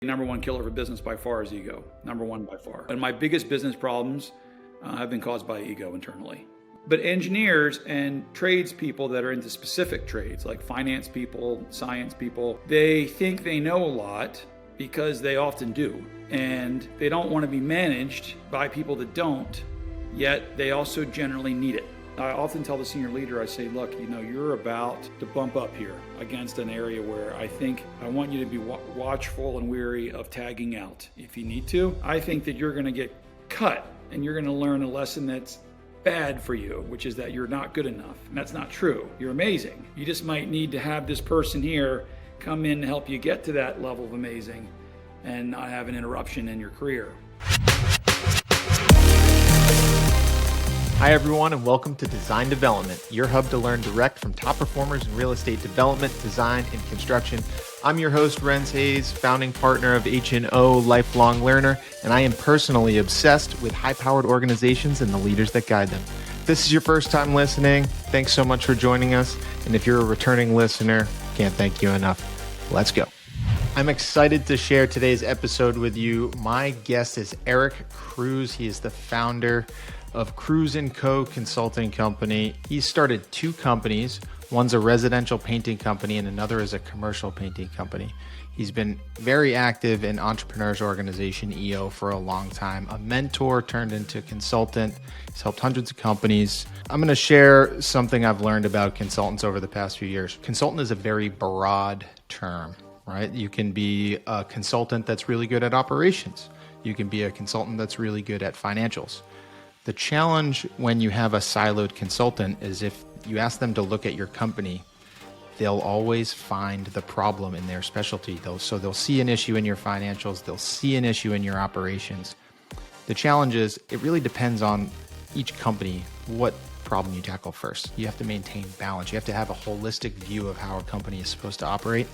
Number one killer of a business by far is ego. Number one by far. And my biggest business problems have been caused by ego internally. But engineers and tradespeople that are into specific trades, like finance people, science people, they think they know a lot because they often do. And they don't want to be managed by people that don't, yet they also generally need it. I often tell the senior leader, I say, look, you're about to bump up here against an area where I want you to be watchful and wary of tagging out if you need to. I think that you're going to get cut and you're going to learn a lesson that's bad for you, which is that you're not good enough. And that's not true. You're amazing. You just might need to have this person here come in and help you get to that level of amazing and not have an interruption in your career. Hi everyone, and welcome to Design Development, your hub to learn direct from top performers in real estate development, design, and construction. I'm your host, Rens Hayes, founding partner of H&O Lifelong Learner, and I am personally obsessed with high-powered organizations and the leaders that guide them. If this is your first time listening, thanks so much for joining us. And if you're a returning listener, can't thank you enough. Let's go. I'm excited to share today's episode with you. My guest is Eric Cruz. He is the founder of Cruz & Co. Consulting Company. He started two companies. One's a residential painting company and another is a commercial painting company. He's been very active in Entrepreneurs Organization, EO, for a long time. A mentor turned into consultant. He's helped hundreds of companies. I'm going to share something I've learned about consultants over the past few years. Consultant is a very broad term, right? You can be a consultant that's really good at operations. You can be a consultant that's really good at financials. The challenge when you have a siloed consultant is if you ask them to look at your company, they'll always find the problem in their specialty. So they'll see an issue in your financials, they'll see an issue in your operations. The challenge is it really depends on each company what problem you tackle first. You have to maintain balance. You have to have a holistic view of how a company is supposed to operate.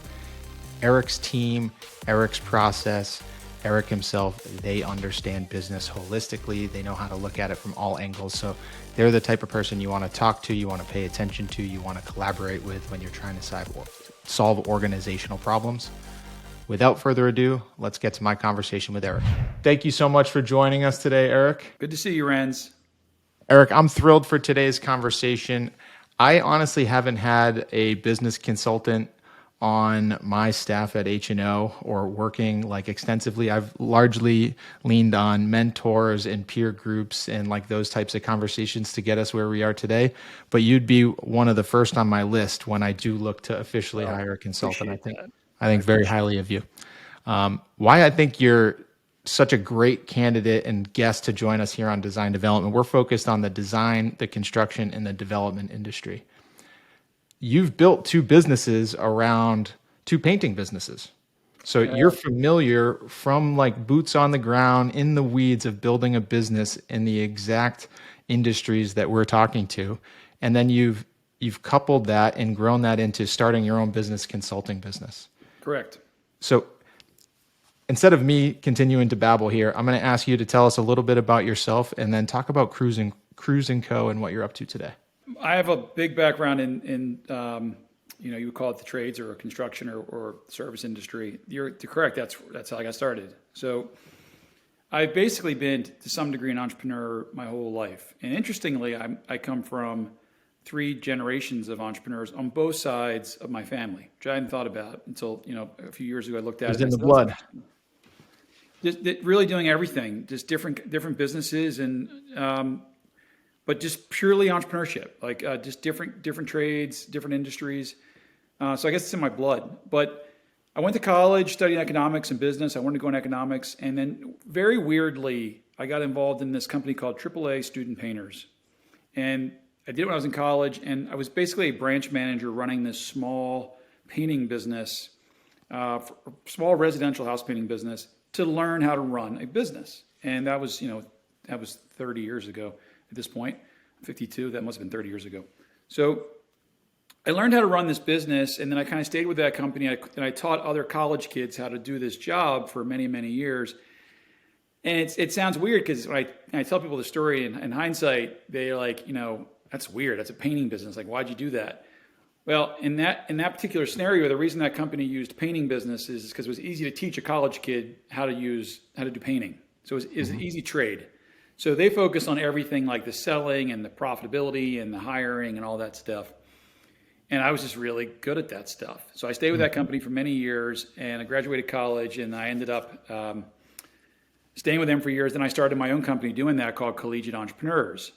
Eric's team, Eric's process, Eric himself, they understand business holistically. They know how to look at it from all angles. So they're the type of person you want to talk to, you want to pay attention to, you want to collaborate with when you're trying to solve organizational problems. Without further ado, let's get to my conversation with Eric. Thank you so much for joining us today, Eric. Good to see you, Rens. Eric, I'm thrilled for today's conversation. I honestly haven't had a business consultant on my staff at H&O or working like extensively. I've largely leaned on mentors and peer groups and like those types of conversations to get us where we are today. But you'd be one of the first on my list when I do look to officially hire a consultant. I think very highly of you. Why I think you're such a great candidate and guest to join us here on Design Development. We're focused on the design, the construction, and the development industry. You've built two businesses around two painting businesses. So you're familiar from like boots on the ground in the weeds of building a business in the exact industries that we're talking to. And then you've coupled that and grown that into starting your own business consulting business. Correct. So instead of me continuing to babble here, I'm going to ask you to tell us a little bit about yourself and then talk about Cruz & Co. and what you're up to today. I have a big background in you would call it the trades or construction or service industry. You're correct. That's how I got started. So I've basically been to some degree an entrepreneur my whole life. And interestingly, I come from three generations of entrepreneurs on both sides of my family, which I hadn't thought about until, a few years ago I looked at it. It's in the blood. Just really doing everything, just different businesses but just purely entrepreneurship, like just different trades, different industries. So I guess it's in my blood. But I went to college, studied economics and business. I wanted to go in economics. And then very weirdly, I got involved in this company called AAA Student Painters. And I did it when I was in college. And I was basically a branch manager running this small painting business, small residential house painting business to learn how to run a business. And that was 30 years ago. At this point, 52, that must have been 30 years ago. So I learned how to run this business, and then I kind of stayed with that company, and I taught other college kids how to do this job for many, many years. And it sounds weird because when I tell people the story in hindsight, they're like, that's weird. That's a painting business. Like, why'd you do that? Well, in that particular scenario, the reason that company used painting business is because it was easy to teach a college kid how to do painting. So it's an easy trade. So they focus on everything like the selling and the profitability and the hiring and all that stuff. And I was just really good at that stuff. So I stayed with that company for many years, and I graduated college, and I ended up staying with them for years. Then I started my own company doing that called Collegiate Entrepreneurs.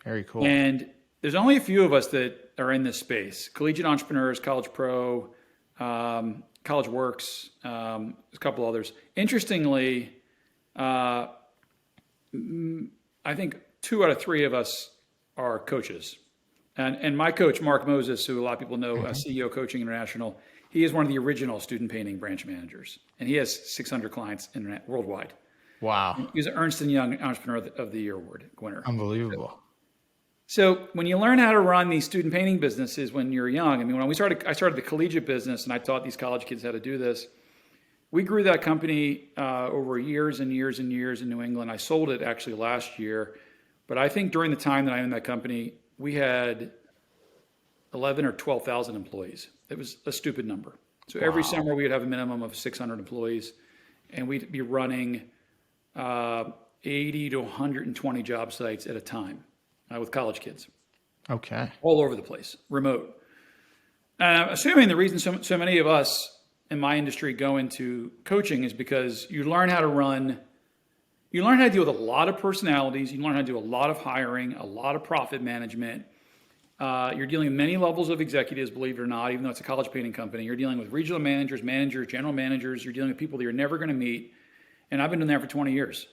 Very cool. And there's only a few of us that are in this space: Collegiate Entrepreneurs, College Pro, College Works, there's a couple others. Interestingly, I think 2 out of 3 of us are coaches. And my coach, Mark Moses, who a lot of people know, CEO Coaching International, he is one of the original student painting branch managers. And he has 600 clients worldwide. Wow. He's an Ernst & Young Entrepreneur of the Year award winner. Unbelievable. So when you learn how to run these student painting businesses when you're young, I mean, when I started the Collegiate business, and I taught these college kids how to do this. We grew that company over years and years and years in New England. I sold it actually last year. But I think during the time that I owned that company, we had 11 or 12,000 employees. It was a stupid number. So every summer we would have a minimum of 600 employees, and we'd be running 80 to 120 job sites at a time with college kids. Okay. All over the place, remote. And I'm assuming the reason so many of us in my industry go into coaching is because you learn how to deal with a lot of personalities. You learn how to do a lot of hiring, a lot of profit management. You're dealing with many levels of executives, believe it or not, even though it's a college painting company. You're dealing with regional managers, general managers. You're dealing with people that you're never going to meet. And I've been doing that for 20 years.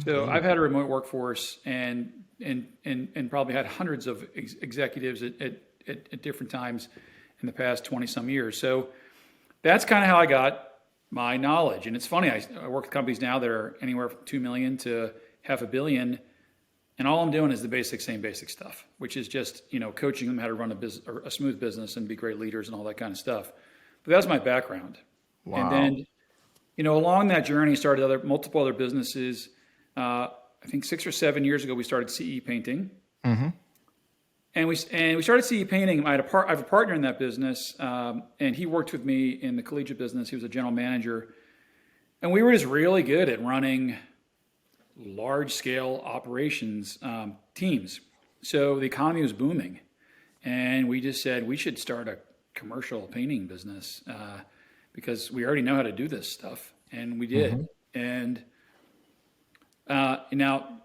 So I've had a remote workforce and probably had hundreds of executives at different times in the past 20 some years. So that's kind of how I got my knowledge. And it's funny, I work with companies now that are anywhere from 2 million to $500 million. And all I'm doing is the same basic stuff, which is just, coaching them how to run a smooth business and be great leaders and all that kind of stuff. But that's my background. Wow. And then, along that journey, started multiple other businesses. I think 6 or 7 years ago, we started CE Painting. Mm-hmm. And we started CE Painting. I have a partner in that business, and he worked with me in the Collegiate business. He was a general manager. And we were just really good at running large-scale operations teams. So the economy was booming. And we just said, we should start a commercial painting business because we already know how to do this stuff. And we did. Mm-hmm. And now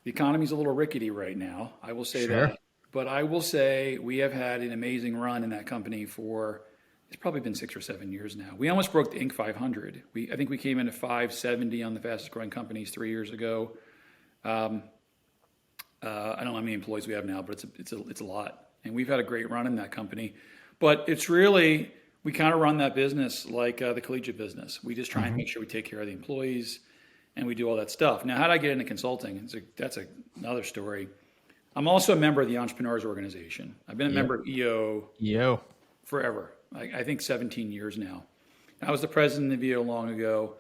the economy's a little rickety right now. I will say that. But I will say we have had an amazing run in that company for, it's probably been 6 or 7 years now. We almost broke the Inc. 500. I think we came into 570 on the fastest growing companies 3 years ago. I don't know how many employees we have now, but it's a lot. And we've had a great run in that company. But it's really, we kind of run that business like the Collegiate business. We just try and make sure we take care of the employees and we do all that stuff. Now, how did I get into consulting? That's another story. I'm also a member of the Entrepreneurs Organization. I've been a member of EO forever. I think 17 years now. I was the president of EO long ago,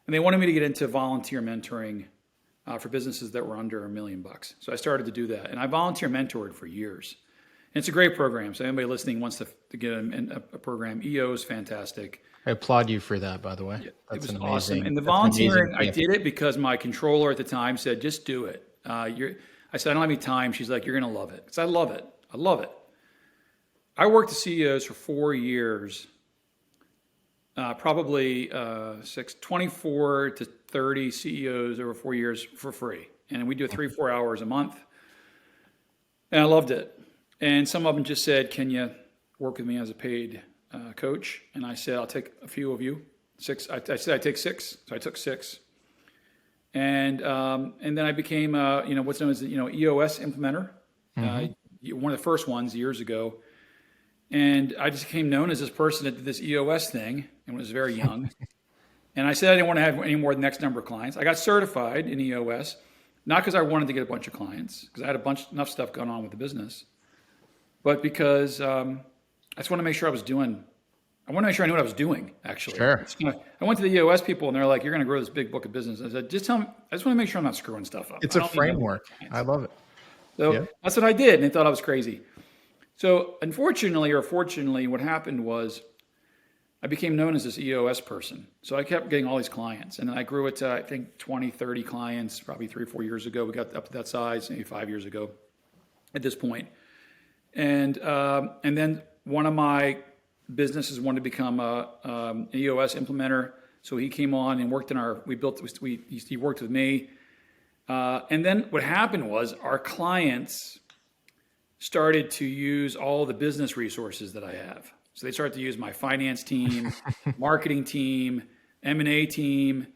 and they wanted me to get into volunteer mentoring for businesses that were under $1 million. So I started to do that, and I volunteer mentored for years. And it's a great program. So anybody listening wants to get a program. EO is fantastic. I applaud you for that, by the way. It was awesome. And the volunteering, I did it because my controller at the time said, just do it. I said, I don't have any time. She's like, you're going to love it. Because I love it. I love it. I worked with CEOs for 4 years, probably 24 to 30 CEOs over 4 years for free. And we do 3-4 hours a month. And I loved it. And some of them just said, can you work with me as a paid coach? And I said, I'll take a few of you. 6. I said, I'd take 6. So I took 6. And then I became, what's known as, EOS implementer, one of the first ones years ago. And I just became known as this person that did this EOS thing and was very young. And I said I didn't want to have any more than X number of clients. I got certified in EOS, not because I wanted to get a bunch of clients, because I had enough stuff going on with the business, but because I just want to make sure I want to make sure I knew what I was doing, actually. Sure. I went to the EOS people, and they're like, you're going to grow this big book of business. I said, just tell them, I just want to make sure I'm not screwing stuff up. It's a framework. I love it. So that's what I did, and they thought I was crazy. So unfortunately or fortunately, what happened was I became known as this EOS person. So I kept getting all these clients, and then I grew it to, I think, 20, 30 clients, probably 3 or 4 years ago. We got up to that size, maybe 5 years ago at this point. And then one of my businesses wanted to become an EOS implementer. So he came on and worked he worked with me. And then what happened was our clients started to use all the business resources that I have. So they started to use my finance team, marketing team, M&A team.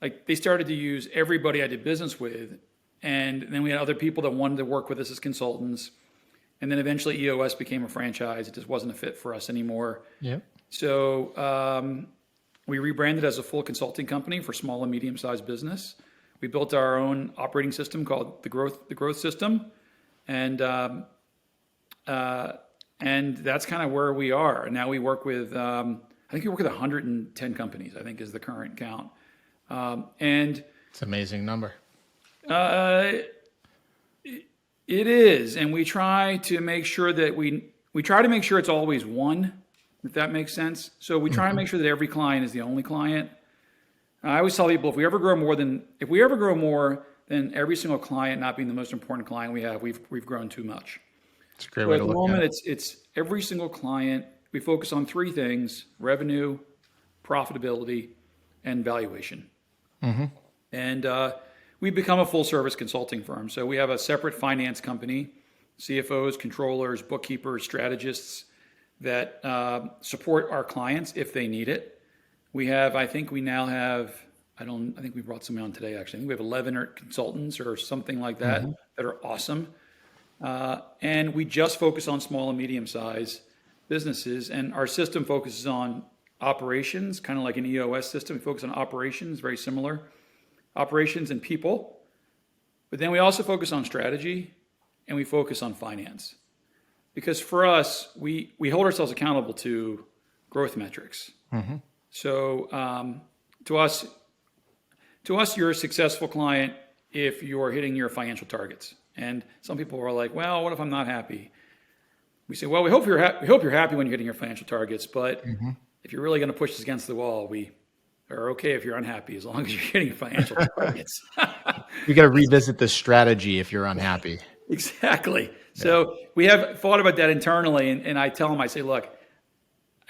Like they started to use everybody I did business with. And then we had other people that wanted to work with us as consultants. And then eventually EOS became a franchise. It just wasn't a fit for us anymore. Yep. So we rebranded as a full consulting company for small and medium-sized business. We built our own operating system called the growth system. And that's kind of where we are. And now we work with, I think we work with 110 companies, I think is the current count. And it's an amazing number. It is. And we try to make sure that we try to make sure it's always one, if that makes sense. So we try to make sure that every client is the only client. I always tell people, if we ever grow more than every single client not being the most important client we have, we've grown too much. It's a great way to look at it. At the moment, it's every single client. We focus on three things: revenue, profitability, and valuation. And we've become a full-service consulting firm. So we have a separate finance company, CFOs, controllers, bookkeepers, strategists that support our clients if they need it. I think we brought some on today, actually. I think we have 11 consultants or something like that that are awesome. And we just focus on small and medium-sized businesses. And our system focuses on operations, kind of like an EOS system. We focus on operations, very similar. Operations and people. But then we also focus on strategy and we focus on finance. Because for us, we hold ourselves accountable to growth metrics. So to us, you're a successful client if you're hitting your financial targets. And some people are like, well, what if I'm not happy? We say, well, we hope you're happy when you're hitting your financial targets, but if you're really going to push this against the wall, we are okay if you're unhappy as long as you're hitting your financial targets. You got to revisit the strategy if you're unhappy. Exactly. Yeah. So we have thought about that internally, and I tell them, I say, look,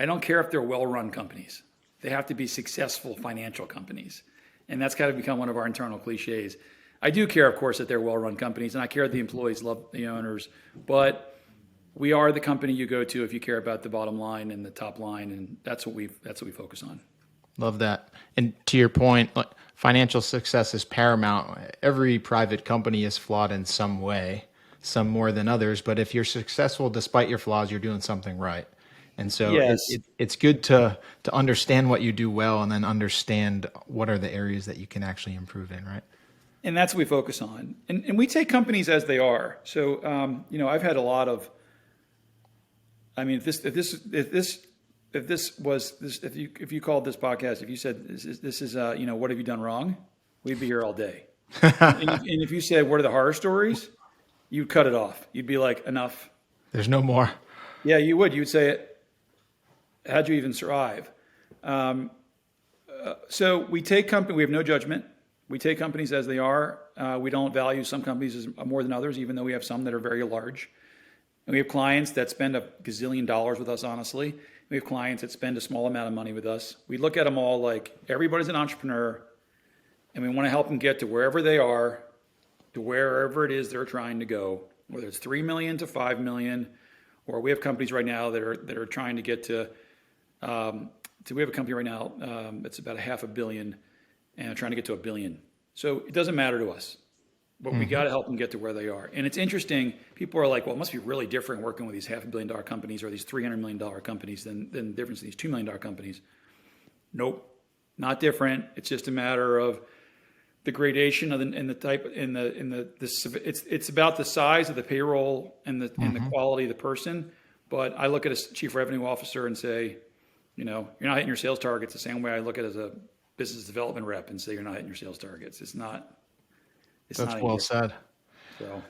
I don't care if they're well-run companies. They have to be successful financial companies. And that's kind of become one of our internal cliches. I do care, of course, that they're well-run companies, and I care that the employees love the owners. But we are the company you go to if you care about the bottom line and the top line, and that's what we focus on. Love that. And to your point, financial success is paramount. Every private company is flawed in some way, some more than others. But if you're successful despite your flaws, you're doing something right. And so yes. It's good to understand what you do well and then understand what are the areas that you can actually improve in, right? And that's what we focus on. And we take companies as they are. So, I've had a lot of, if you called this podcast, if you said, this is what have you done wrong? We'd be here all day. and if you said, what are the horror stories? You'd cut it off. You'd be like, enough. There's no more. Yeah, you would. You would say, how'd you even survive? So we have no judgment. We take companies as they are. We don't value some companies as more than others, even though we have some that are very large. And we have clients that spend $1 gazillion with us, honestly. We have clients that spend a small amount of money with us. We look at them all like everybody's an entrepreneur, and we want to help them get to wherever they are, to wherever it is they're trying to go, whether it's 3 million to 5 million, or we have companies right now that are trying to get to we have a company right now that's about $500 million and trying to get to $1 billion. So it doesn't matter to us, but we got to help them get to where they are. And it's interesting. People are like, well, it must be really different working with these $500 million companies or these $300 million companies than the difference in these $2 million companies. Nope, not different. It's just a matter of the gradation of the type it's about the size of the payroll and the quality of the person. But I look at a chief revenue officer and say, you're not hitting your sales targets the same way I look at it as a business development rep and say you're not hitting your sales targets. It's not. That's well said. So,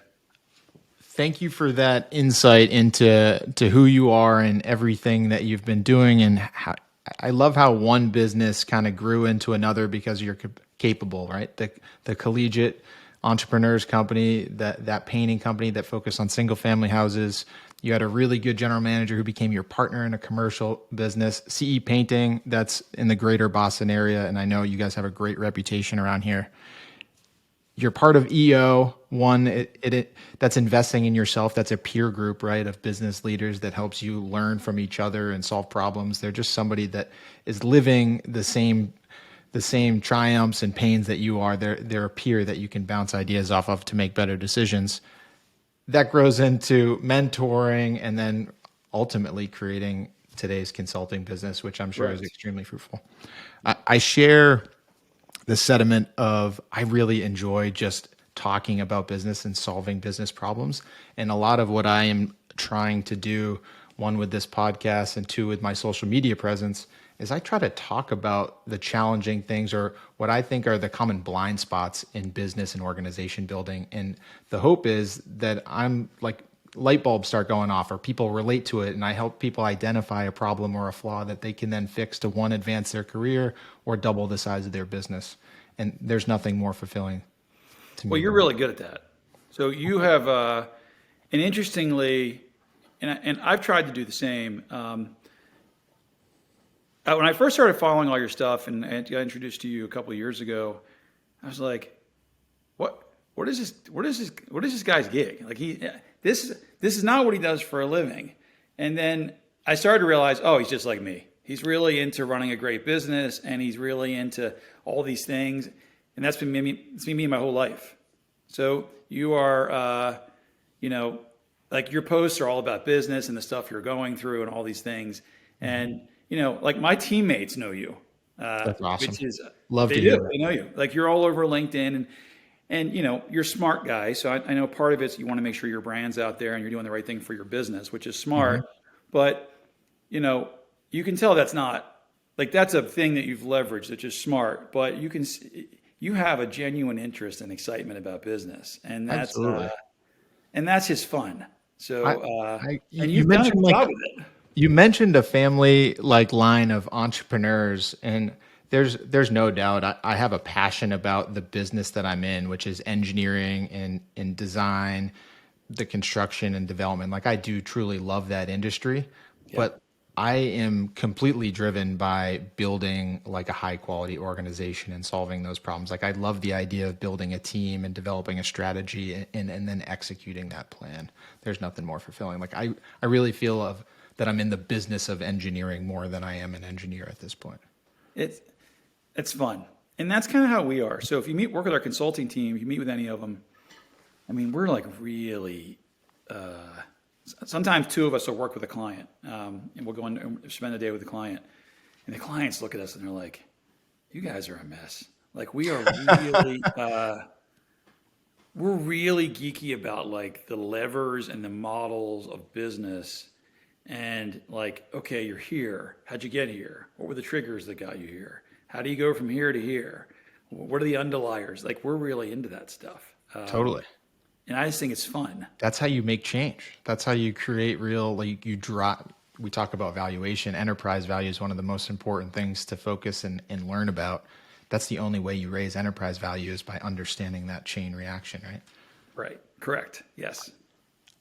Thank you for that insight into who you are and everything that you've been doing. And I love how one business kind of grew into another because you're capable, right? The Collegiate Entrepreneurs company, that painting company that focused on single family houses. You had a really good general manager who became your partner in a commercial business, CE Painting, that's in the greater Boston area. And I know you guys have a great reputation around here. You're part of EO, one that's investing in yourself. That's a peer group, right, of business leaders that helps you learn from each other and solve problems. They're just somebody that is living the same triumphs and pains that you are. They're a peer that you can bounce ideas off of to make better decisions. That grows into mentoring and then ultimately creating today's consulting business, which I'm sure is extremely fruitful. I share the sentiment of I really enjoy just talking about business and solving business problems. And a lot of what I am trying to do, one with this podcast and two with my social media presence, is I try to talk about the challenging things or what I think are the common blind spots in business and organization building. And the hope is that I'm like light bulbs start going off or people relate to it, and I help people identify a problem or a flaw that they can then fix to one, advance their career or double the size of their business. And there's nothing more fulfilling to me. Well, you're really good at that. So you have, and interestingly, and I've tried to do the same. When I first started following all your stuff and I got introduced to you a couple of years ago, I was like, what is this guy's gig? Like this is not what he does for a living. And then I started to realize, oh, he's just like me. He's really into running a great business and he's really into all these things. And that's been me my whole life. So you are, like your posts are all about business and the stuff you're going through and all these things. And, like my teammates know you. That's awesome. Which is, Love they to do. hear that. They know you. Like you're all over LinkedIn and you're a smart guy. So I know part of it's you want to make sure your brand's out there and you're doing the right thing for your business, which is smart. But, you can tell that's not like that's a thing that you've leveraged that's just smart, but you have a genuine interest and excitement about business, and that's just fun. So and you've done a good job with it. You mentioned a family like line of entrepreneurs, and there's no doubt I have a passion about the business that I'm in, which is engineering and design, the construction and development. Like I do truly love that industry, but I am completely driven by building like a high quality organization and solving those problems. Like I love the idea of building a team and developing a strategy and then executing that plan. There's nothing more fulfilling. Like I really feel that I'm in the business of engineering more than I am an engineer at this point. It's fun. And that's kind of how we are. So if you work with our consulting team, if you meet with any of them, I mean, we're like really, sometimes two of us will work with a client, and we'll go and spend the day with the client. And the clients look at us and they're like, you guys are a mess. Like we are really, we're really geeky about like the levers and the models of business. And like, okay, you're here. How'd you get here? What were the triggers that got you here? How do you go from here to here? What are the underliers? Like we're really into that stuff. Totally. And I just think it's fun. That's how you make change. That's how you create real, like you drop, we talk about valuation. Enterprise value is one of the most important things to focus and learn about. That's the only way you raise enterprise value is by understanding that chain reaction, right? Right. Correct. Yes.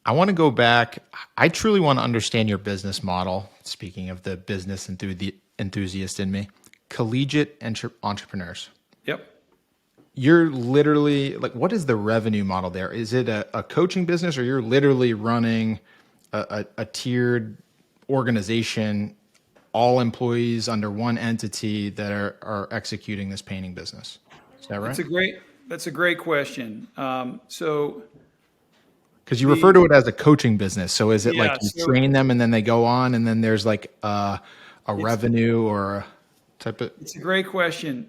I want to go back. I truly want to understand your business model. Speaking of the business enthusiast in me, Collegiate entrepreneurs. Yep. You're literally like, what is the revenue model there? Is it a coaching business or you're literally running a tiered organization, all employees under one entity that are executing this painting business? Is that right? That's a great question. So because you refer to it as a coaching business. So is it like you so train them and then they go on and then there's like a revenue or a type of? It's a great question.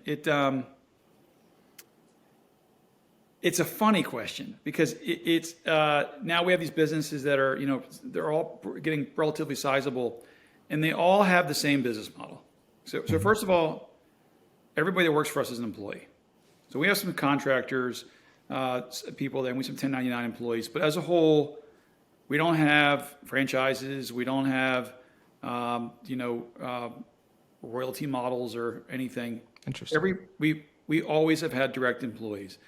It's a funny question because it's now we have these businesses that are, they're all getting relatively sizable and they all have the same business model. So first of all, everybody that works for us is an employee. So we have some contractors, people there, and we have some 1099 employees, but as a whole, We don't have franchises. We don't have, royalty models or anything. Interesting. We always have had direct employees.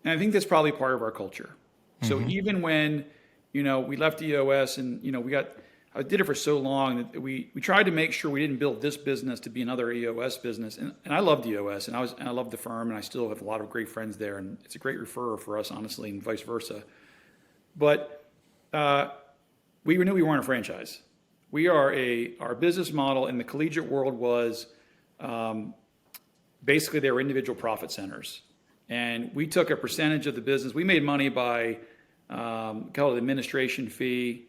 And I think that's probably part of our culture. So even when, we left EOS and, I did it for so long that we tried to make sure we didn't build this business to be another EOS business. And I loved EOS and I loved the firm and I still have a lot of great friends there. And it's a great referrer for us, honestly, and vice versa. But we knew we weren't a franchise. Our business model in the collegiate world was basically they were individual profit centers. And we took a percentage of the business. We made money by call it administration fee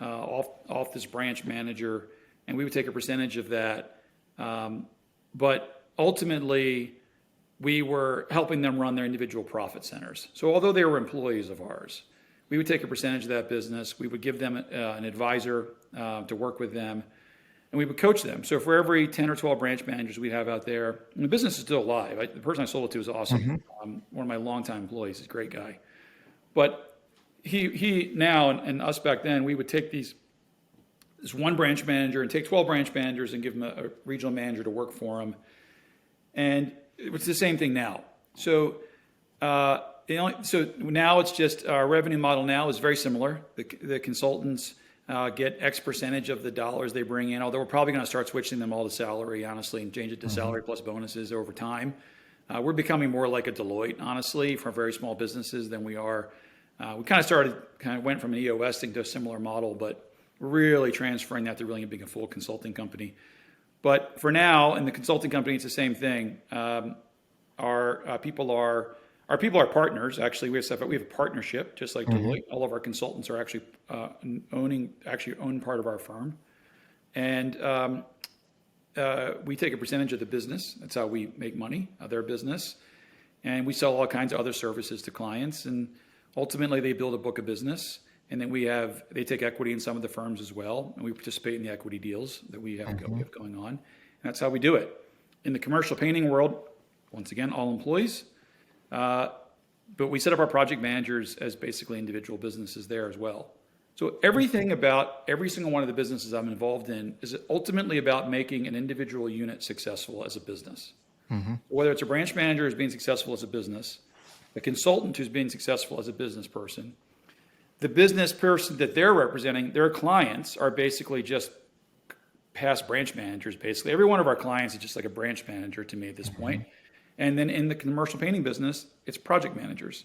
off this branch manager, and we would take a percentage of that. But ultimately, we were helping them run their individual profit centers. So although they were employees of ours, we would take a percentage of that business. We would give them an advisor to work with them, and we would coach them. So for every 10 or 12 branch managers we have out there, and the business is still alive. The person I sold it to is awesome. One of my longtime employees. He's a great guy. But he now and us back then, we would take this one branch manager and take 12 branch managers and give them a regional manager to work for them. And it's the same thing now. So so now it's just our revenue model now is very similar. The consultants get X percentage of the dollars they bring in, although we're probably going to start switching them all to salary, honestly, and change it to salary plus bonuses over time. We're becoming more like a Deloitte, honestly, for very small businesses than we are. We kind of went from an EOS thing to a similar model, but we're really transferring that to really being a full consulting company. But for now, in the consulting company, it's the same thing. Our people are partners. Actually, we have a partnership, just like Deloitte. All of our consultants are actually own part of our firm, and we take a percentage of the business. That's how we make money, their business, and we sell all kinds of other services to clients. And ultimately, they build a book of business, and then they take equity in some of the firms as well, and we participate in the equity deals that we have going on. And that's how we do it. In the commercial painting world, once again, all employees. But we set up our project managers as basically individual businesses there as well. So everything about every single one of the businesses I'm involved in is ultimately about making an individual unit successful as a business. Whether it's a branch manager who's being successful as a business, a consultant who's being successful as a business person, the business person that they're representing, their clients are basically just past branch managers, basically. Every one of our clients is just like a branch manager to me at this point. And then in the commercial painting business, it's project managers.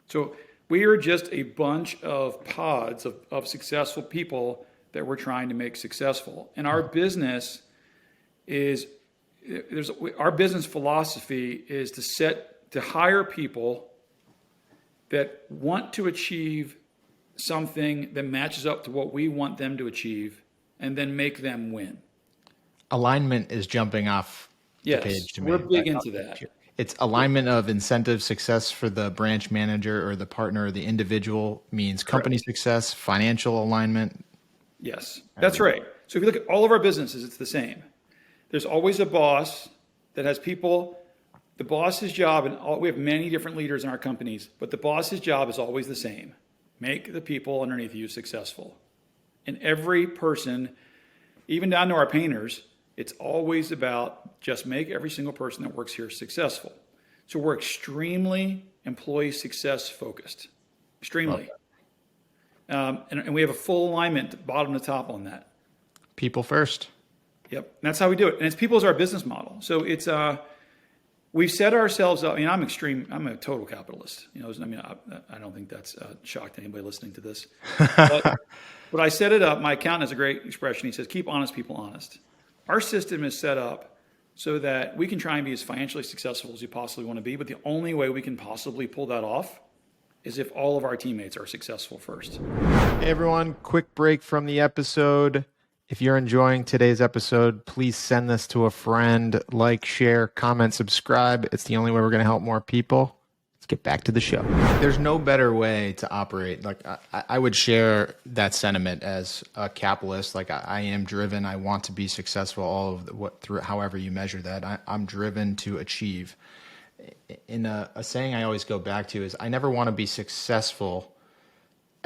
So we are just a bunch of pods of successful people that we're trying to make successful. And our business our business philosophy is to hire people that want to achieve something that matches up to what we want them to achieve and then make them win. Alignment is jumping off the page to me. We're big into that. It's alignment of incentive success for the branch manager or the partner or the individual means company success, financial alignment. Yes, that's right. So if you look at all of our businesses, it's the same. There's always a boss that has people. The boss's job, and we have many different leaders in our companies, but the boss's job is always the same. Make the people underneath you successful. And every person, even down to our painters, it's always about just make every single person that works here successful. So we're extremely employee success focused. Extremely. And we have a full alignment bottom to top on that. People first. Yep. And that's how we do it. And it's people as our business model. So it's we've set ourselves up. I'm a total capitalist. I don't think that's a shock to anybody listening to this. But I set it up. My accountant has a great expression. He says, keep honest people honest. Our system is set up so that we can try and be as financially successful as we possibly want to be. But the only way we can possibly pull that off is if all of our teammates are successful first. Hey everyone, quick break from the episode. If you're enjoying today's episode, please send this to a friend, like, share, comment, subscribe. It's the only way we're going to help more people. Let's get back to the show. There's no better way to operate. Like I would share that sentiment as a capitalist. Like I am driven. I want to be successful. All of through however you measure that, I'm driven to achieve. In a saying I always go back to is I never want to be successful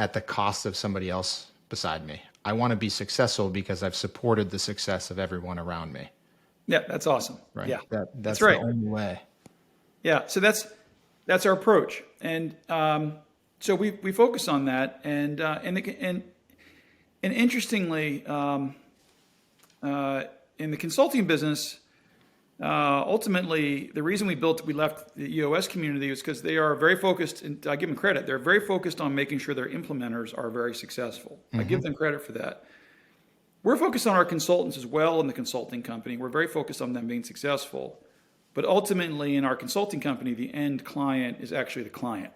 at the cost of somebody else beside me. I want to be successful because I've supported the success of everyone around me. Yeah, that's awesome. Right. Yeah, That's right. the only way. Yeah, so that's our approach, and so we focus on that, and interestingly, in the consulting business, ultimately, the reason we left the EOS community is because they are very focused, and I give them credit, they're very focused on making sure their implementers are very successful. I give them credit for that. We're focused on our consultants as well in the consulting company. We're very focused on them being successful. But ultimately, in our consulting company, the end client is actually the client.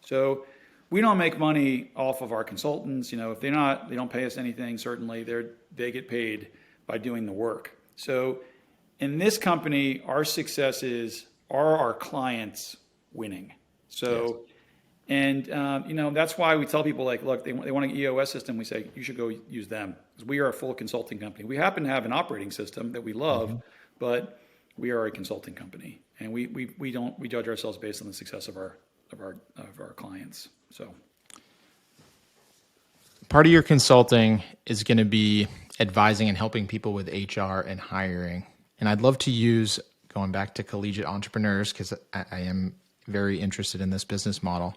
So we don't make money off of our consultants. If they don't pay us anything, certainly they get paid by doing the work. So in this company, our successes are our clients winning. So, yes. And that's why we tell people look, they want an EOS system. We say you should go use them because we are a full consulting company. We happen to have an operating system that we love, but we are a consulting company, and we judge ourselves based on the success of our clients. So part of your consulting is going to be advising and helping people with HR and hiring. And I'd love to use, going back to collegiate entrepreneurs, because I am very interested in this business model.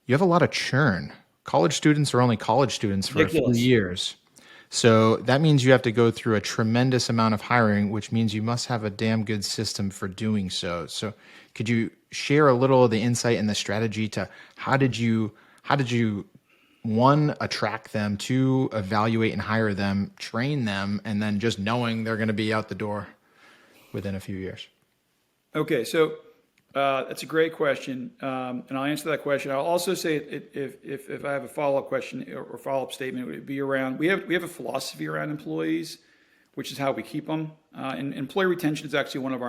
You have a lot of churn. College students are only college students for Ridiculous. a few years. So that means you have to go through a tremendous amount of hiring, which means you must have a damn good system for doing so. So could you share a little of the insight and the strategy to how did you one, attract them, two, evaluate and hire them, train them, and then just knowing they're going to be out the door within a few years? Okay, so that's a great question, and I'll answer that question. I'll also say if I have a follow-up question or follow-up statement, it would be around we have a philosophy around employees, which is how we keep them. And employee retention is actually one of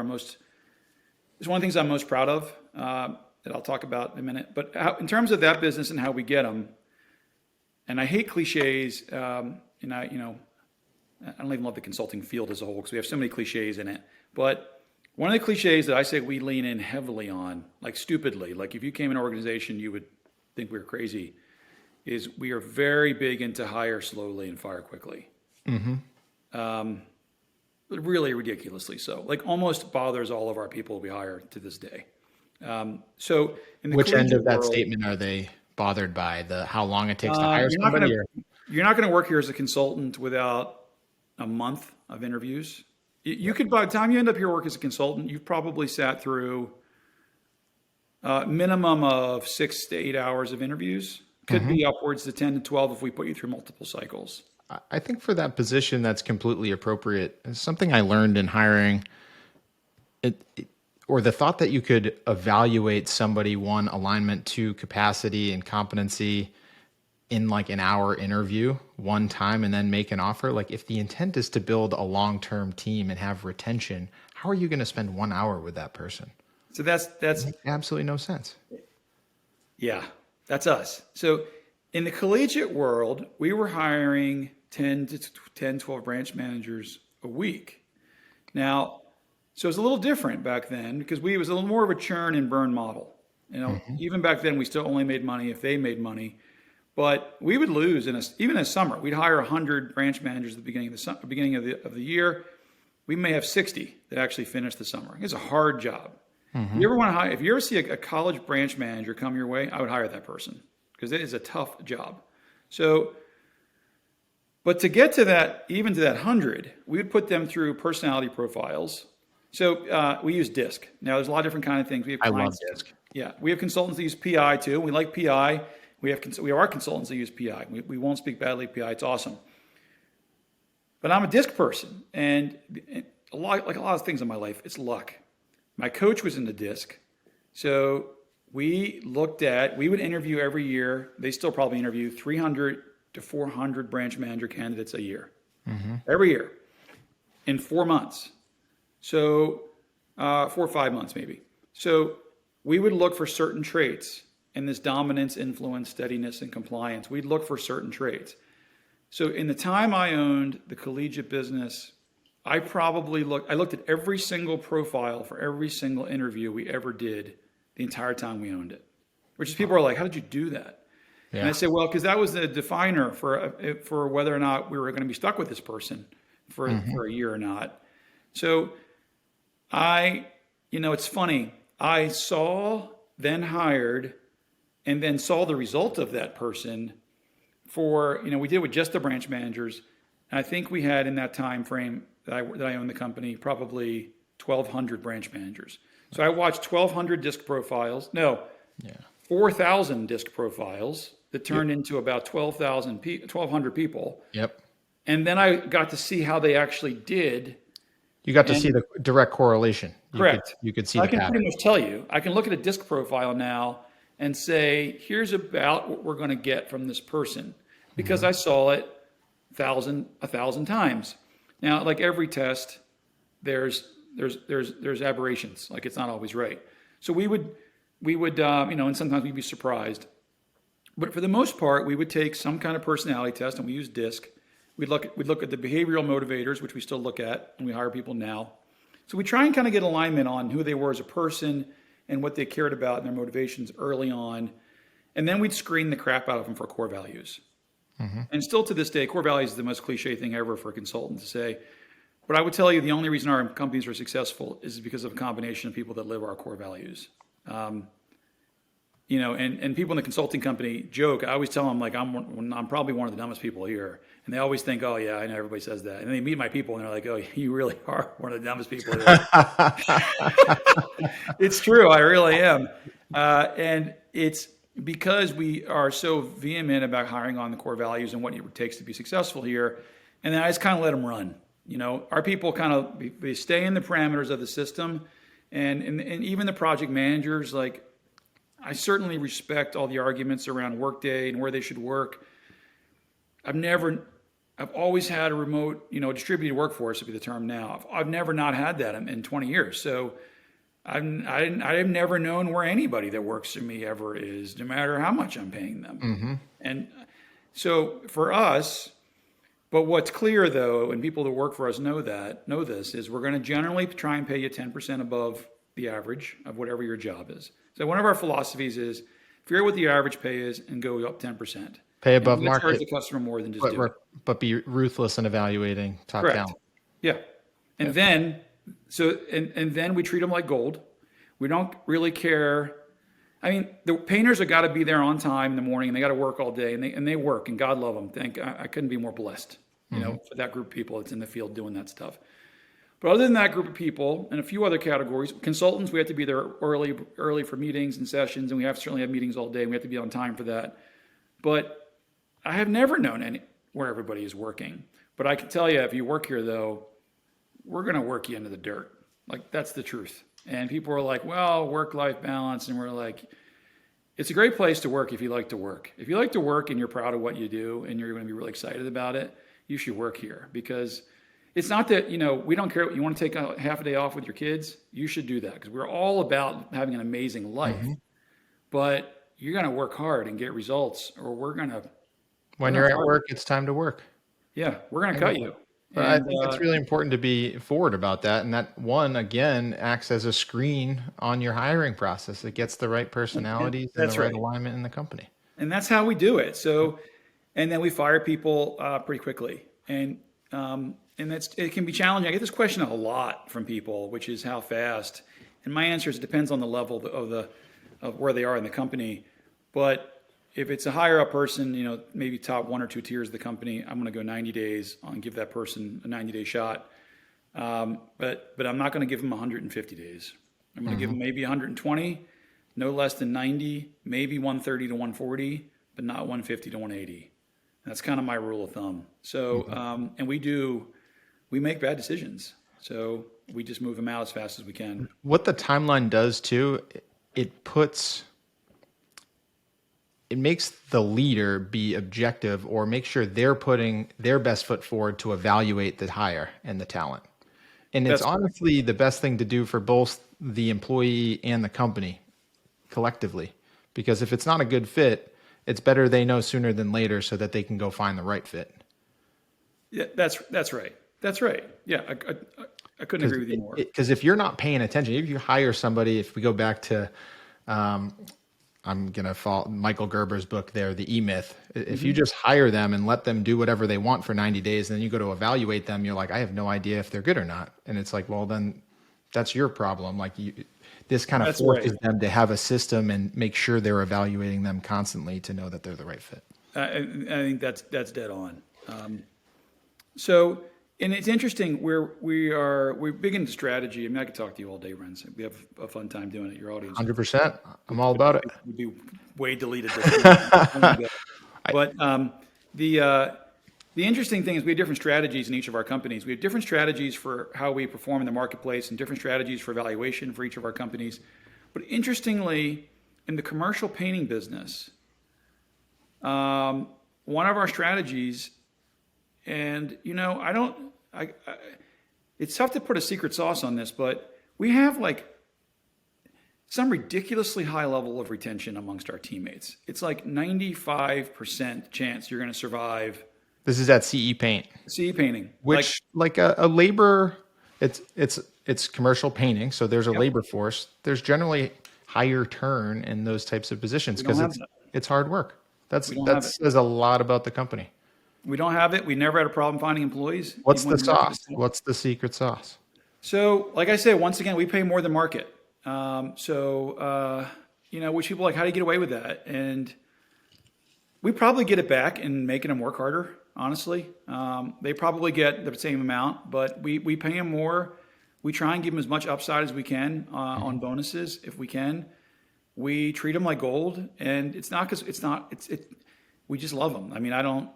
it's one of the things I'm most proud of that I'll talk about in a minute. But in terms of that business and how we get them, and I hate cliches, and I don't even love the consulting field as a whole because we have so many cliches in it, but one of the cliches that I say we lean in heavily on, like stupidly, like if you came in an organization, you would think we were crazy, is we are very big into hire slowly and fire quickly. Really ridiculously so. Like almost bothers all of our people we hire to this day. So in the Which end of that world, statement are they bothered by? The how long it takes to hire somebody? You're not going to work here as a consultant without a month of interviews. You could, by the time you end up here work as a consultant, you've probably sat through a minimum of 6 to 8 hours of interviews. Could be upwards to 10 to 12 if we put you through multiple cycles. I think for that position, that's completely appropriate. It's something I learned in hiring, or the thought that you could evaluate somebody, one, alignment, two, capacity and competency in like an hour interview one time and then make an offer. Like if the intent is to build a long-term team and have retention, how are you going to spend 1 hour with that person? So that's makes absolutely no sense. Yeah, that's us. So in the collegiate world, we were hiring 12 branch managers a week. Now, so it's a little different back then because it was a little more of a churn and burn model. Even back then, we still only made money if they made money. But we would lose even in a summer. We'd hire 100 branch managers at the beginning of the year. We may have 60 that actually finish the summer. It's a hard job. If you ever see a college branch manager come your way, I would hire that person because it is a tough job. So, but to get to that, even to that 100, we would put them through personality profiles. So we use DISC. Now, there's a lot of different kind of things. I love DISC. Yeah, we have consultants that use PI too. We like PI. We have our consultants that use PI. We won't speak badly of PI. It's awesome. But I'm a DISC person, and a lot of things in my life, it's luck. My coach was into DISC, so we would interview every year. They still probably interview 300 to 400 branch manager candidates a year, every year, in 4 months. So 4 or 5 months maybe. So we would look for certain traits. And this dominance, influence, steadiness, and compliance, we'd look for certain traits. So in the time I owned the collegiate business, I looked at every single profile for every single interview we ever did the entire time we owned it. Which is people are like, how did you do that? And I said, well, because that was the definer for whether or not we were going to be stuck with this person for a year or not. So it's funny. I saw, then hired, and then saw the result of that person for, we did with just the branch managers. And I think we had in that time frame that I owned the company, probably 1,200 branch managers. So I watched 1,200 disc profiles. No, 4,000 disc profiles that turned into about 1,200 people. Yep. And then I got to see how they actually did. You got to see the direct correlation. Correct. You could see I the can pattern. pretty much tell you. I can look at a disc profile now and say, here's about what we're going to get from this person, because I saw it 1,000 times. Now, like every test, there's aberrations. Like it's not always right. So we would and sometimes we'd be surprised. But for the most part, we would take some kind of personality test, and we use DISC. We'd look at the behavioral motivators, which we still look at, and we hire people now. So we try and kind of get alignment on who they were as a person and what they cared about and their motivations early on. And then we'd screen the crap out of them for core values. And still to this day, core values is the most cliche thing ever for a consultant to say. But I would tell you the only reason our companies are successful is because of a combination of people that live our core values. And people in the consulting company joke. I always tell them, like, I'm probably one of the dumbest people here. And they always think, oh, yeah, I know everybody says that. And they meet my people and they're like, oh, you really are one of the dumbest people here. It's true. I really am. And it's because we are so vehement about hiring on the core values and what it takes to be successful here. And then I just kind of let them run. Our people they stay in the parameters of the system. And even the project managers, like, I certainly respect all the arguments around Workday and where they should work. I've always had a remote, distributed workforce would be the term now. I've never not had that in 20 years. So I've never known where anybody that works for me ever is, no matter how much I'm paying them. And so for us, but what's clear though, and people that work for us know this, is we're going to generally try and pay you 10% above the average of whatever your job is. So one of our philosophies is figure out what the average pay is and go up 10%. Pay above and market. charge the customer more than just do it. But be ruthless in evaluating top down. Yeah. And then we treat them like gold. We don't really care. I mean, the painters have got to be there on time in the morning, and they got to work all day, and they work, and God love them. I couldn't be more blessed, for that group of people that's in the field doing that stuff. But other than that group of people and a few other categories, consultants, we have to be there early for meetings and sessions, and we certainly have meetings all day, and we have to be on time for that. But I have never known where everybody is working. But I can tell you, if you work here, though, we're going to work you into the dirt. Like, that's the truth. And people are like, well, work-life balance. And we're like, it's a great place to work if you like to work. If you like to work and you're proud of what you do and you're going to be really excited about it, you should work here. Because it's not that, we don't care. You want to take a half a day off with your kids? You should do that, because we're all about having an amazing life. But you're going to work hard and get results, or we're going to... When you're at work, it's time to work. Yeah, we're going to cut you. But I think it's really important to be forward about that. And that one, again, acts as a screen on your hiring process. It gets the right personalities and the right alignment in the company. And that's how we do it. So, and then we fire people pretty quickly. And it can be challenging. I get this question a lot from people, which is how fast. And my answer is it depends on the level of where they are in the company. But if it's a higher up person, maybe top one or two tiers of the company, I'm going to go 90 days and give that person a 90-day shot. But I'm not going to give them 150 days. I'm going to give them maybe 120, no less than 90, maybe 130 to 140, but not 150 to 180. That's kind of my rule of thumb. So, and we make bad decisions. So we just move them out as fast as we can. What the timeline does too, it makes the leader be objective, or make sure they're putting their best foot forward to evaluate the hire and the talent. And it's honestly the best thing to do for both the employee and the company collectively, because if it's not a good fit, it's better they know sooner than later so that they can go find the right fit. Yeah, that's right. That's right. Yeah, I couldn't agree with you more. Because if you're not paying attention, if you hire somebody, if we go back to I'm going to follow Michael Gerber's book there, The E-Myth. If you just hire them and let them do whatever they want for 90 days, and then you go to evaluate them, you're like, I have no idea if they're good or not. And it's like, well, then that's your problem. Like this kind of That's forces right. them to have a system and make sure they're evaluating them constantly to know that they're the right fit. I think that's dead on. So, and it's interesting. We're big into strategy. I mean, I could talk to you all day, Rens. We have a fun time doing it. Your audience 100%. I'm all about it. would be way deleted this. But the interesting thing is we have different strategies in each of our companies. We have different strategies for how we perform in the marketplace and different strategies for evaluation for each of our companies. But interestingly, in the commercial painting business, one of our strategies, and it's tough to put a secret sauce on this, but we have like some ridiculously high level of retention amongst our teammates. It's like 95% chance you're going to survive. This is at CE Paint, CE painting, which like a labor, it's commercial painting. So there's a labor force. There's generally higher turn in those types of positions because it's hard work. That says a lot about the company. We don't have it. We never had a problem finding employees. What's the sauce? What's the secret sauce? So, like I said, once again, we pay more than market. Which people are like, how do you get away with that? And we probably get it back in making them work harder, honestly. They probably get the same amount, but we pay them more. We try and give them as much upside as we can on bonuses if we can. We treat them like gold, and it's not because we just love them. I mean,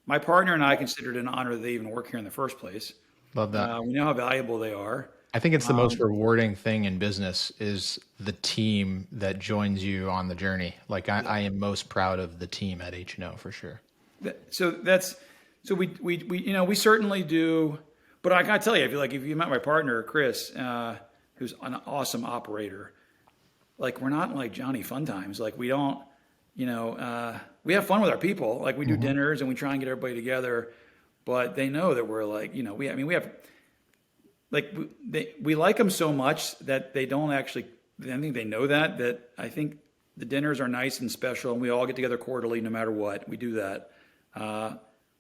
my partner and I consider it an honor that they even work here in the first place. Love that. We know how valuable they are. I think it's the most rewarding thing in business is the team that joins you on the journey. Like I am most proud of the team at H&O for sure. So we certainly do, but I gotta tell you, I feel like if you met my partner, Chris, who's an awesome operator, like we're not like Johnny Fun Times. Like we don't, we have fun with our people. Like we do dinners and we try and get everybody together, but they know that we're like, we have, like we like them so much that they don't actually, I think they know that I think the dinners are nice and special and we all get together quarterly no matter what. We do that.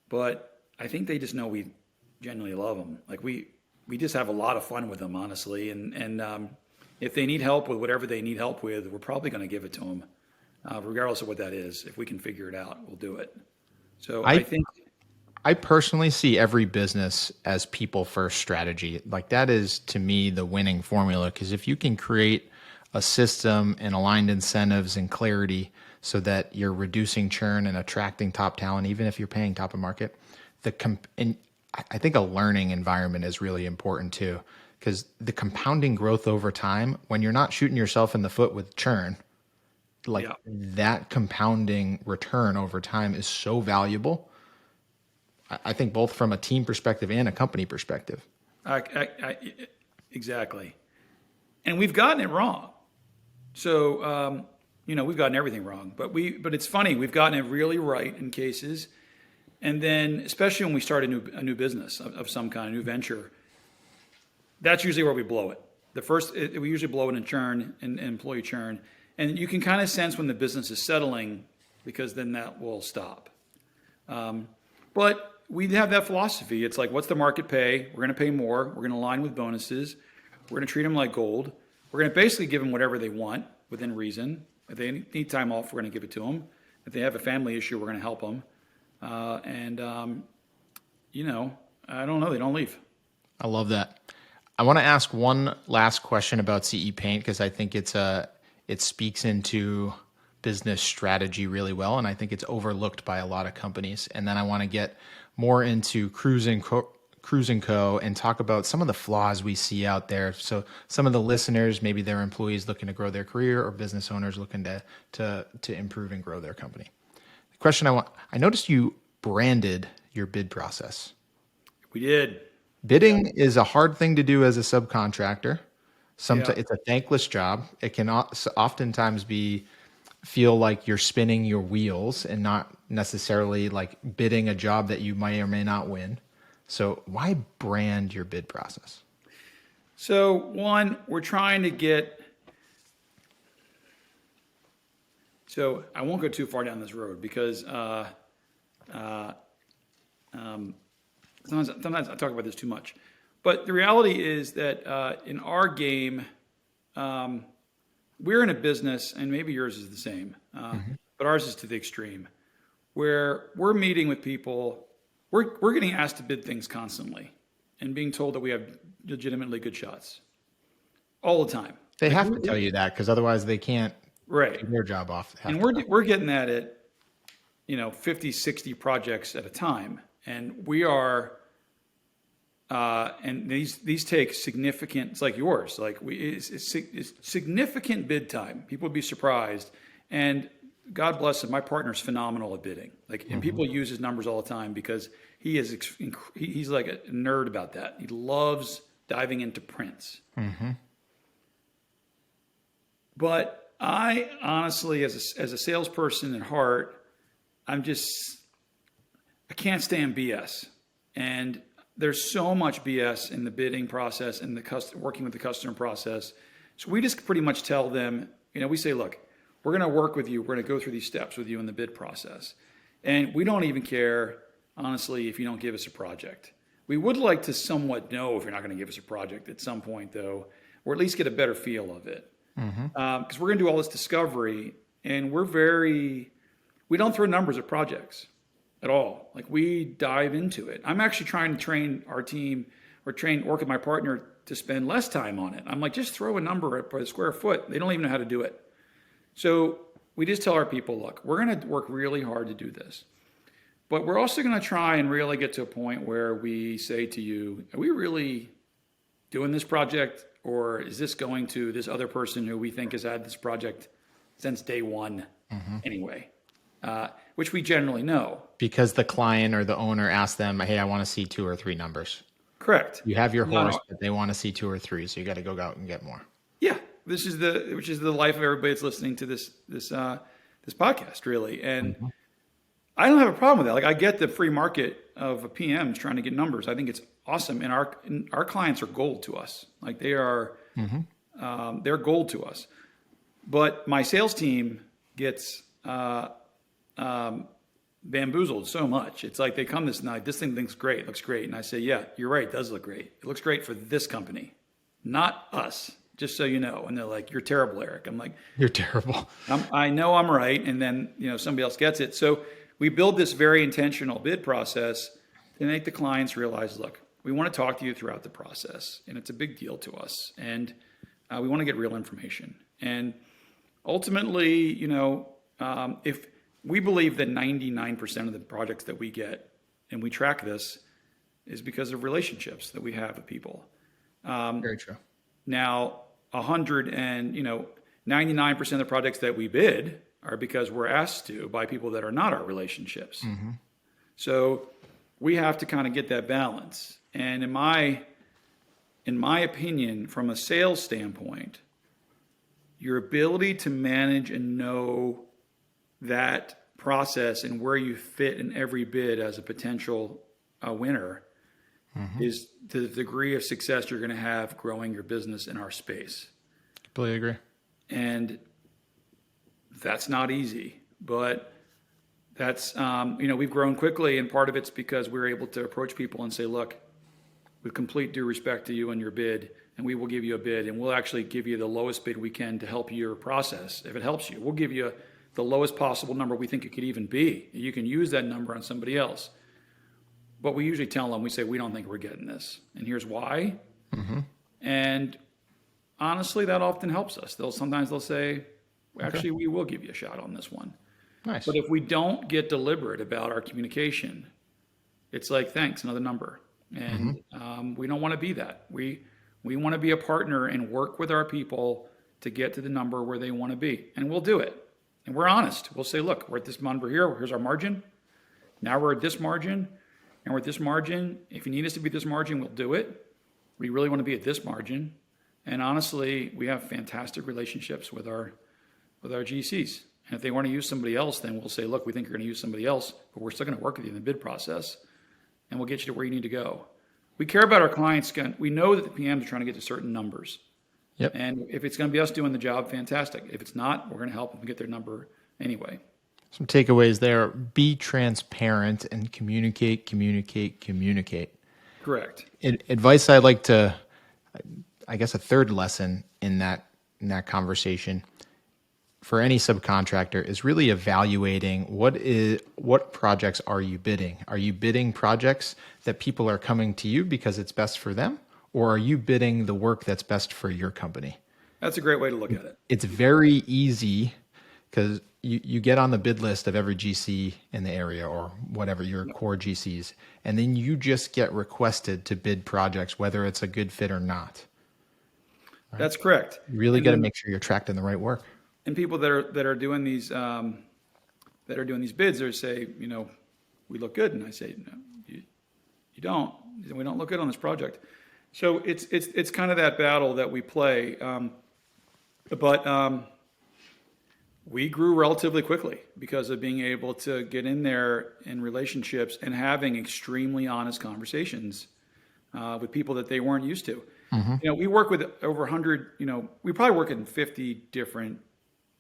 But I think they just know we genuinely love them. Like we just have a lot of fun with them, honestly. And if they need help with whatever they need help with, we're probably going to give it to them, regardless of what that is. If we can figure it out, we'll do it. So I personally see every business as people first strategy. Like that is to me the winning formula. Because if you can create a system and aligned incentives and clarity so that you're reducing churn and attracting top talent, even if you're paying top of market, and I think a learning environment is really important too. Because the compounding growth over time, when you're not shooting yourself in the foot with churn, that compounding return over time is so valuable. I think both from a team perspective and a company perspective. Exactly. And we've gotten it wrong. So, we've gotten everything wrong, but it's funny. We've gotten it really right in cases. And then, especially when we start a new business of some kind, a new venture, that's usually where we blow it. We usually blow it in churn and employee churn. And you can kind of sense when the business is settling because then that will stop. But we have that philosophy. It's like, what's the market pay? We're going to pay more. We're going to align with bonuses. We're going to treat them like gold. We're going to basically give them whatever they want within reason. If they need time off, we're going to give it to them. If they have a family issue, we're going to help them. I don't know. They don't leave. I love that. I want to ask one last question about CE Paint because I think it speaks into business strategy really well, and I think it's overlooked by a lot of companies. And then I want to get more into Cruise & Co. and talk about some of the flaws we see out there. So some of the listeners, maybe they're employees looking to grow their career or business owners looking to improve and grow their company. The question I noticed you branded your bid process. We did. Bidding is a hard thing to do as a subcontractor. Sometimes it's a thankless job. It can oftentimes feel like you're spinning your wheels and not necessarily like bidding a job that you may or may not win. So why brand your bid process? So one, we're trying to get So I won't go too far down this road because sometimes I talk about this too much. But the reality is that in our game, we're in a business, and maybe yours is the same, but ours is to the extreme, where we're meeting with people, we're getting asked to bid things constantly, and being told that we have legitimately good shots all the time. They have to tell you that because otherwise they can't Right. do their job off. And we're getting that at 50, 60 projects at a time, and we are. And these take significant. It's like yours. Like it's significant bid time. People would be surprised. And God bless him, my partner's phenomenal at bidding. Like, and people use his numbers all the time because he's like a nerd about that. He loves diving into prints. But I honestly, as a salesperson at heart, I can't stand BS. And there's so much BS in the bidding process and working with the customer process. So we just pretty much tell them, we say, look, we're going to work with you. We're going to go through these steps with you in the bid process. And we don't even care, honestly, if you don't give us a project. We would like to somewhat know if you're not going to give us a project at some point, though, or at least get a better feel of it. Because we're going to do all this discovery, and we don't throw numbers at projects at all. Like, we dive into it. I'm actually trying to train our team or work with my partner to spend less time on it. I'm like, just throw a number per square foot. They don't even know how to do it. So we just tell our people, look, we're going to work really hard to do this. But we're also going to try and really get to a point where we say to you, are we really doing this project? Or is this going to this other person who we think has had this project since day one anyway? Which we generally know. Because the client or the owner asked them, hey, I want to see 2 or 3 numbers. Correct. You have your horse, but they want to see 2 or 3, so you got to go out and get more. Yeah, which is the life of everybody that's listening to this podcast, really. And I don't have a problem with that. Like, I get the free market of a PMs trying to get numbers. I think it's awesome, and our clients are gold to us. Like, they are, they're gold to us. But my sales team gets bamboozled so much. It's like they come this night, this thing looks great, and I say, yeah, you're right, it does look great. It looks great for this company, not us. Just so you know. And they're like, you're terrible, Eric. I'm like, you're terrible. I know I'm right. And then, somebody else gets it. So we build this very intentional bid process to make the clients realize, look, we want to talk to you throughout the process, and it's a big deal to us. And we want to get real information. And ultimately, if we believe that 99% of the projects that we get, and we track this, is because of relationships that we have with people. Very true. Now, 99% of the projects that we bid are because we're asked to by people that are not our relationships. So we have to kind of get that balance. And in my opinion, from a sales standpoint, your ability to manage and know that process and where you fit in every bid as a potential winner is to the degree of success you're going to have growing your business in our space. Completely agree. And that's not easy, but that's, we've grown quickly, and part of it's because we're able to approach people and say, look, with complete due respect to you and your bid, and we will give you a bid, and we'll actually give you the lowest bid we can to help your process. If it helps you, we'll give you the lowest possible number we think it could even be. You can use that number on somebody else. But we usually tell them, we say, we don't think we're getting this, and here's why. And honestly, that often helps us. Sometimes they'll say, actually, we will give you a shot on this one. Nice. But if we don't get deliberate about our communication, it's like, thanks, another number. And we don't want to be that. We want to be a partner and work with our people to get to the number where they want to be. And we'll do it. And we're honest. We'll say, look, we're at this number here. Here's our margin. Now we're at this margin. And we're at this margin. If you need us to be at this margin, we'll do it. We really want to be at this margin. And honestly, we have fantastic relationships with our GCs. And if they want to use somebody else, then we'll say, look, we think you're going to use somebody else, but we're still going to work with you in the bid process, and we'll get you to where you need to go. We care about our clients. We know that the PMs are trying to get to certain numbers. Yep. And if it's going to be us doing the job, fantastic. If it's not, we're going to help them get their number Anyway, Some takeaways there. Be transparent and communicate. correct. Advice I'd like to, I guess, a third lesson in that conversation for any subcontractor is really evaluating what projects are you bidding? Are you bidding projects that people are coming to you because it's best for them, or are you bidding the work that's best for your company? That's a great way to look at it. It's very easy because you get on the bid list of every GC in the area or whatever your core GCs, and then you just get requested to bid projects, whether it's a good fit or not. That's correct. You really And got to then- make sure you're attracting the right work. And people that are doing these bids, they say, we look good, and I say, no, you don't. We don't look good on this project. So it's kind of that battle that we play. But we grew relatively quickly because of being able to get in there in relationships and having extremely honest conversations with people that they weren't used to. We work with over 100. We probably work in 50 different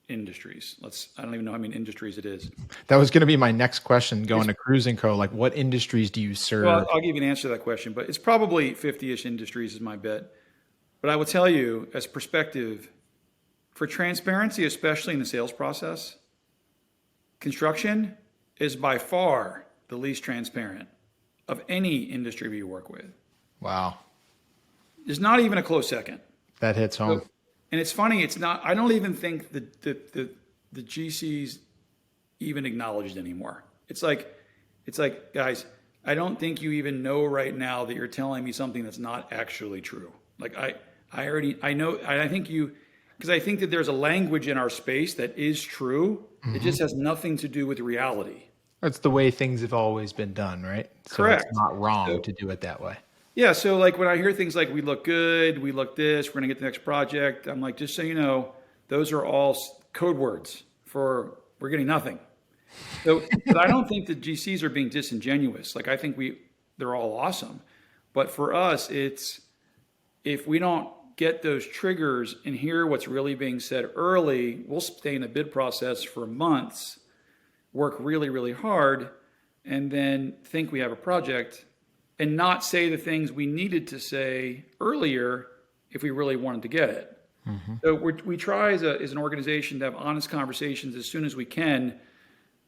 industries. I don't even know how many industries it is. That was going to be my next question going to Cruising Co. Like, what industries do you serve? Well, I'll give you an answer to that question, but it's probably 50-ish industries is my bet. But I will tell you, as perspective, for transparency, especially in the sales process, construction is by far the least transparent of any industry we work with. Wow. There's not even a close second. That hits home. And it's funny, it's not, I don't even think the GCs even acknowledged anymore. It's like, guys, I don't think you even know right now that you're telling me something that's not actually true. Like I know, I think because I think that there's a language in our space that is true. It just has nothing to do with reality. It's the way things have always been done, right? So Correct. It's not wrong to do it that way. Yeah, so like when I hear things like we look good, we look this, we're going to get the next project, I'm like, just so you know, those are all code words for we're getting nothing. So, but I don't think the GCs are being disingenuous. Like I think they're all awesome. But for us, it's if we don't get those triggers and hear what's really being said early, we'll stay in the bid process for months, work really, really hard, and then think we have a project and not say the things we needed to say earlier if we really wanted to get it. So we try as an organization to have honest conversations as soon as we can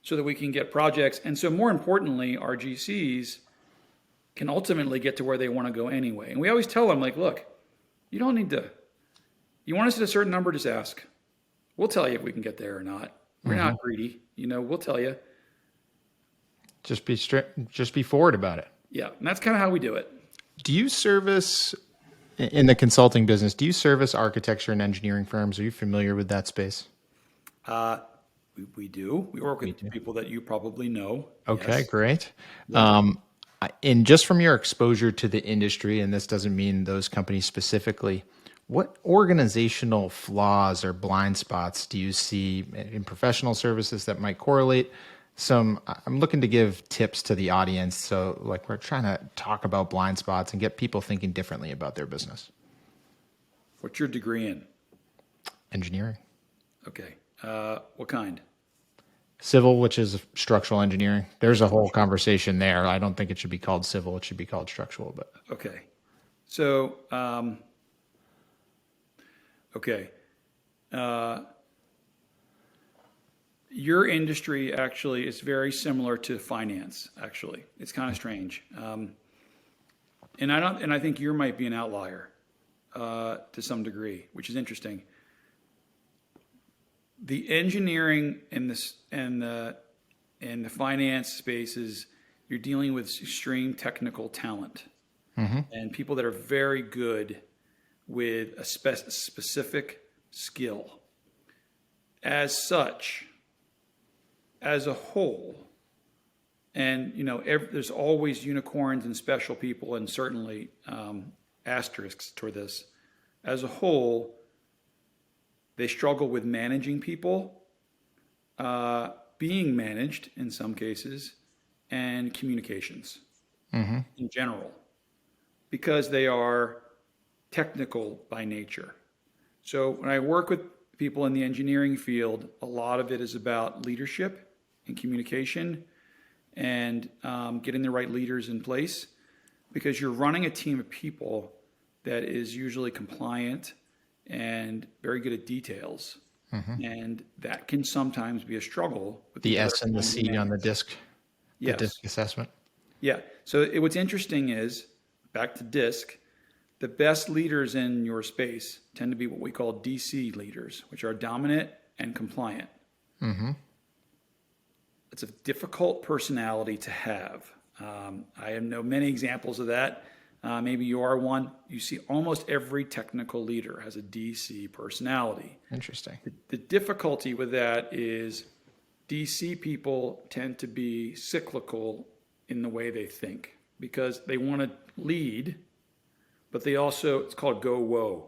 so that we can get projects. And so more importantly, our GCs can ultimately get to where they want to go anyway. And we always tell them, like, look, you don't need to, you want us at a certain number, just ask. We'll tell you if we can get there or not. We're not greedy. We'll tell you. Just be straight, just be forward about it. Yeah, and that's kind of how we do it. Do you service, in the consulting business, do you service architecture and engineering firms? Are you familiar with that space? We do. We work with people that you probably know. Okay, Yes. great. And just from your exposure to the industry, and this doesn't mean those companies specifically, what organizational flaws or blind spots do you see in professional services that might correlate? I'm looking to give tips to the audience. So like we're trying to talk about blind spots and get people thinking differently about their business. What's your degree in? Engineering. Okay. What kind? Civil, which is structural engineering. There's a whole conversation there. I don't think it should be called civil. It should be called structural, but. Okay. So, your industry actually is very similar to finance, actually. It's kind of strange. And I think you might be an outlier to some degree, which is interesting. The engineering and the finance spaces, you're dealing with extreme technical talent and people that are very good with a specific skill. As such, as a whole, and there's always unicorns and special people, and certainly asterisks toward this. As a whole, they struggle with managing people, being managed in some cases, and communications in general, because they are technical by nature. So when I work with people in the engineering field, a lot of it is about leadership and communication and getting the right leaders in place, because you're running a team of people that is usually compliant and very good at details. And that can sometimes be a struggle. With The people that S are and the trying to C on the manage. disc, the Yes. disc assessment. Yeah. So what's interesting is, back to DISC, the best leaders in your space tend to be what we call DC leaders, which are dominant and compliant. It's a difficult personality to have. I know many examples of that. Maybe you are one. You see almost every technical leader has a DC personality. Interesting. The difficulty with that is DC people tend to be cyclical in the way they think, because they want to lead, but they also, it's called go whoa.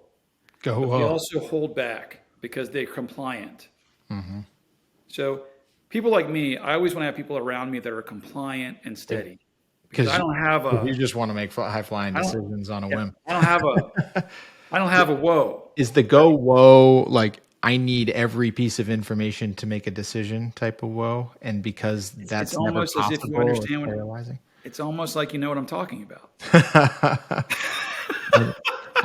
Go They whoa. also hold back because they're compliant. So people like me, I always want to have people around me that are compliant and steady, because I don't have You just want to make high flying decisions on a whim. I don't have a whoa. Is the go whoa like I need every piece of information to make a decision type of whoa, and because that's It's never almost as if possible, you understand it's what paralyzing? it's almost like you know what I'm talking about.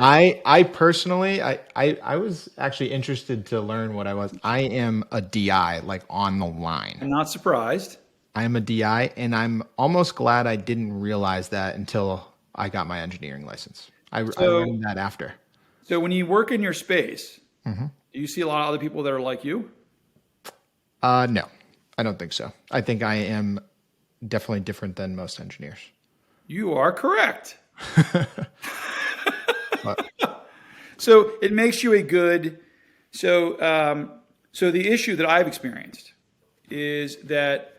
I personally, I was actually interested to learn what I was. I am a DI, like on the line. I'm not surprised. I am a DI, and I'm almost glad I didn't realize that until I got my engineering license. I learned that after. So when you work in your space, do you see a lot of other people that are like you? No, I don't think so. I think I am definitely different than most engineers. You are correct. So it makes you a good. So the issue that I've experienced is that,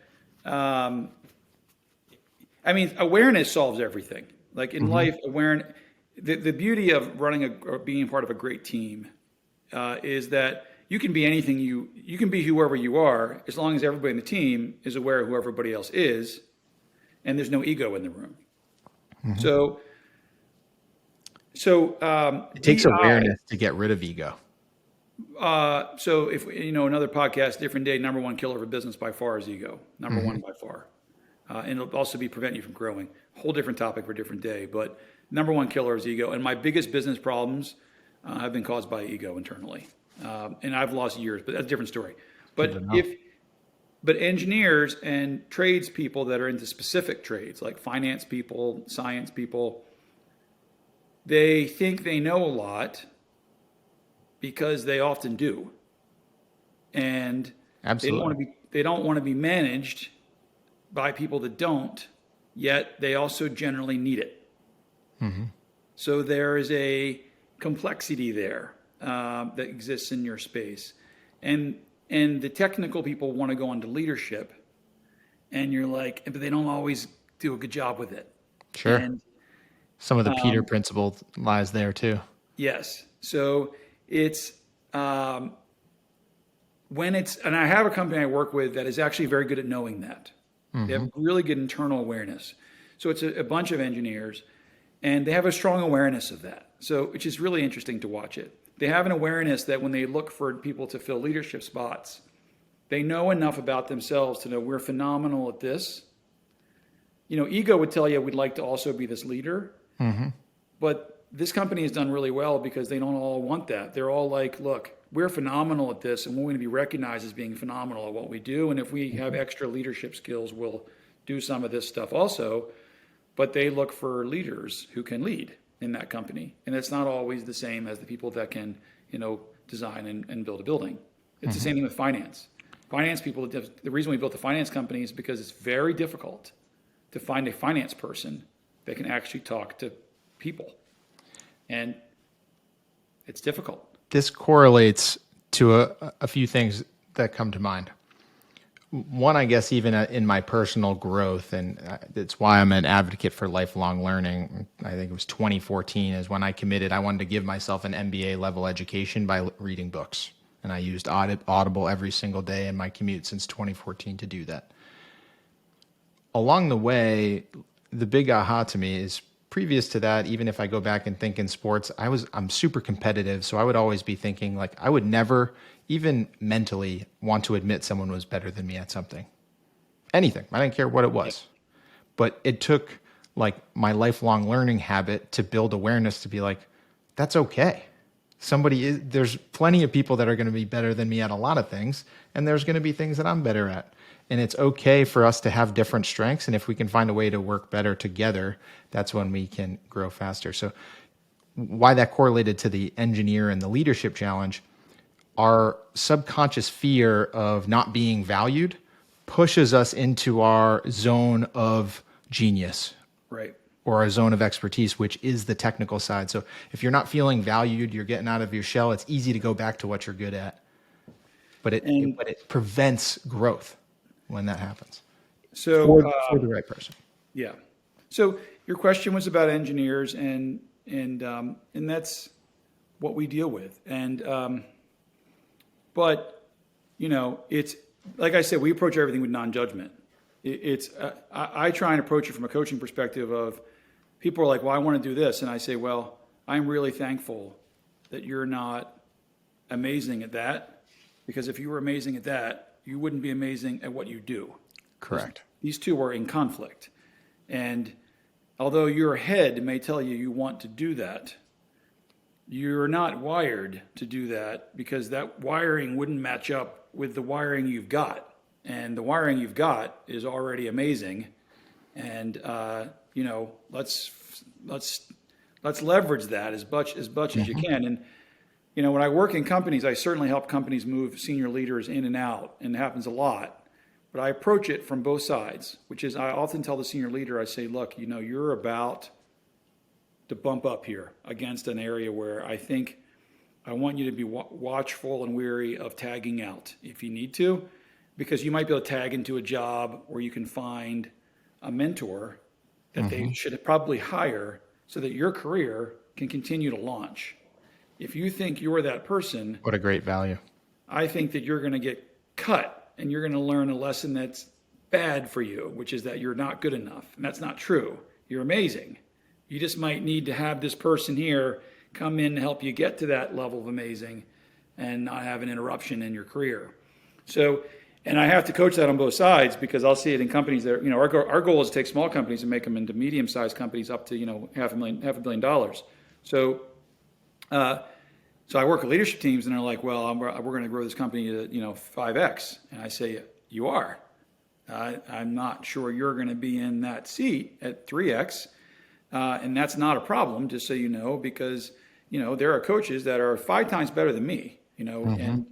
awareness solves everything. Like in life, awareness. The beauty of running or being part of a great team is that you can be anything you can be whoever you are, as long as everybody in the team is aware of who everybody else is, and there's no ego in the room. So It takes awareness to get rid of ego. So if another podcast, different day, number one killer of a business by far is ego. Number one by far. And it'll also be prevent you from growing. Whole different topic for a different day. But number one killer is ego. And my biggest business problems have been caused by ego internally. And I've lost years, but that's a different story. But engineers and tradespeople that are into specific trades, like finance people, science people, they think they know a lot because they often do. And Absolutely. they don't want to be managed by people that don't, yet they also generally need it. So there is a complexity there that exists in your space. And the technical people want to go into leadership, and you're like, but they don't always do a good job with it. Sure. And Some of the Peter principle lies there too. yes. So it's when it's, and I have a company I work with that is actually very good at knowing that. They have really good internal awareness. So it's a bunch of engineers, and they have a strong awareness of that. So, which is really interesting to watch it. They have an awareness that when they look for people to fill leadership spots, they know enough about themselves to know we're phenomenal at this. Ego would tell you we'd like to also be this leader. But this company has done really well because they don't all want that. They're all like, look, we're phenomenal at this, and we're going to be recognized as being phenomenal at what we do. And if we have extra leadership skills, we'll do some of this stuff also. But they look for leaders who can lead in that company. And it's not always the same as the people that can, design and build a building. It's the same thing with finance. Finance people, the reason we built the finance company is because it's very difficult to find a finance person that can actually talk to people. And it's difficult. This correlates to a few things that come to mind. One, I guess, even in my personal growth, and that's why I'm an advocate for lifelong learning. I think it was 2014 is when I committed. I wanted to give myself an MBA level education by reading books. And I used Audible every single day in my commute since 2014 to do that. Along the way, the big aha to me is previous to that, even if I go back and think in sports, I'm super competitive. So I would always be thinking like, I would never even mentally want to admit someone was better than me at something, anything. I didn't care what it was, but it took like my lifelong learning habit to build awareness to be like, that's okay. There's plenty of people that are going to be better than me at a lot of things. And there's going to be things that I'm better at. And it's okay for us to have different strengths. And if we can find a way to work better together, that's when we can grow faster. So why that correlated to the engineer and the leadership challenge, our subconscious fear of not being valued pushes us into our zone of genius. Right. Or a zone of expertise, which is the technical side. So if you're not feeling valued, you're getting out of your shell, it's easy to go back to what you're good at. But it prevents growth when that happens. So for the right person. Yeah. So your question was about engineers, and that's what we deal with. And but it's like I said, we approach everything with non-judgment. I try and approach it from a coaching perspective of people are like, well, I want to do this. And I say, well, I'm really thankful that you're not amazing at that, because if you were amazing at that, you wouldn't be amazing at what you do. Correct. These two are in conflict. And although your head may tell you you want to do that, you're not wired to do that, because that wiring wouldn't match up with the wiring you've got. And the wiring you've got is already amazing, and let's leverage that as much as you can. And when I work in companies, I certainly help companies move senior leaders in and out, and it happens a lot. But I approach it from both sides, which is I often tell the senior leader, I say, look, you're about to bump up here against an area where I think I want you to be watchful and wary of tagging out if you need to. Because you might be able to tag into a job where you can find a mentor that they should probably hire so that your career can continue to launch. If you think you're that person, what a great value. I think that you're going to get cut, and you're going to learn a lesson that's bad for you, which is that you're not good enough. And that's not true. You're amazing. You just might need to have this person here come in and help you get to that level of amazing and not have an interruption in your career. So, and I have to coach that on both sides, because I'll see it in companies that, our goal is to take small companies and make them into medium-sized companies up to, $500 million. So I work with leadership teams, and they're like, well, we're going to grow this company to, 5X. And I say, you are. I'm not sure you're going to be in that seat at 3X. And that's not a problem, just so you know, because, there are coaches that are 5 times better than me, and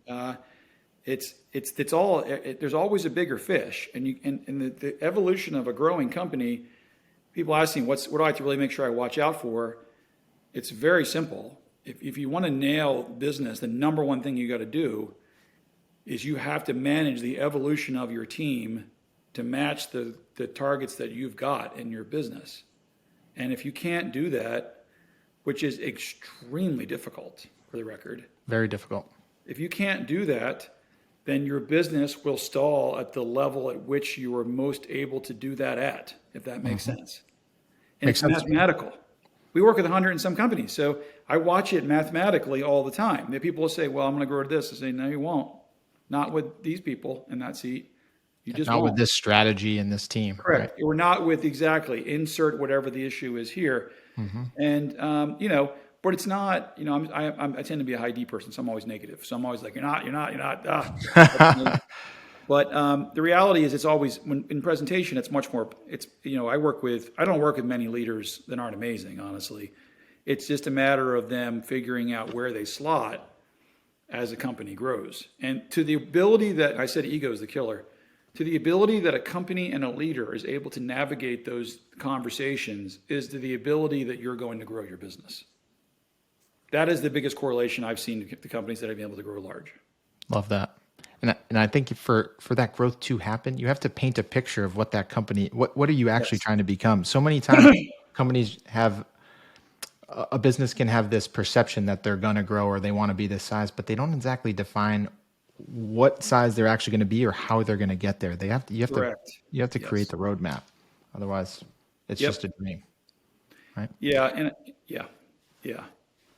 there's always a bigger fish, and the evolution of a growing company. People ask me, what do I have to really make sure I watch out for? It's very simple. If you want to nail business, the number one thing you got to do is you have to manage the evolution of your team to match the targets that you've got in your business. And if you can't do that, which is extremely difficult, for the record. Very difficult. If you can't do that, then your business will stall at the level at which you are most able to do that at, if that makes sense. And it's mathematical. We work with 100 and some companies, so I watch it mathematically all the time. The people will say, well, I'm going to grow to this. I say, no, you won't. Not with these people in that seat. You just not won't. With this strategy and this team. Correct. Right? We're not with insert whatever the issue is here. And, but it's not, I tend to be a high D person, so I'm always negative. So I'm always like, you're not. But the reality is, it's always, when in presentation, it's much more, I don't work with many leaders that aren't amazing, honestly. It's just a matter of them figuring out where they slot as a company grows. And to the ability that, I said ego is the killer, to the ability that a company and a leader is able to navigate those conversations is to the ability that you're going to grow your business. That is the biggest correlation I've seen to the companies that have been able to grow large. Love that. And I think for that growth to happen, you have to paint a picture of what that company, what are you actually trying to become? So many times companies have, a business can have this perception that they're going to grow or they want to be this size, but they don't exactly define what size they're actually going to be or how they're going to get there. You have to create the roadmap. Otherwise it's just a dream. right? Yeah, and yeah.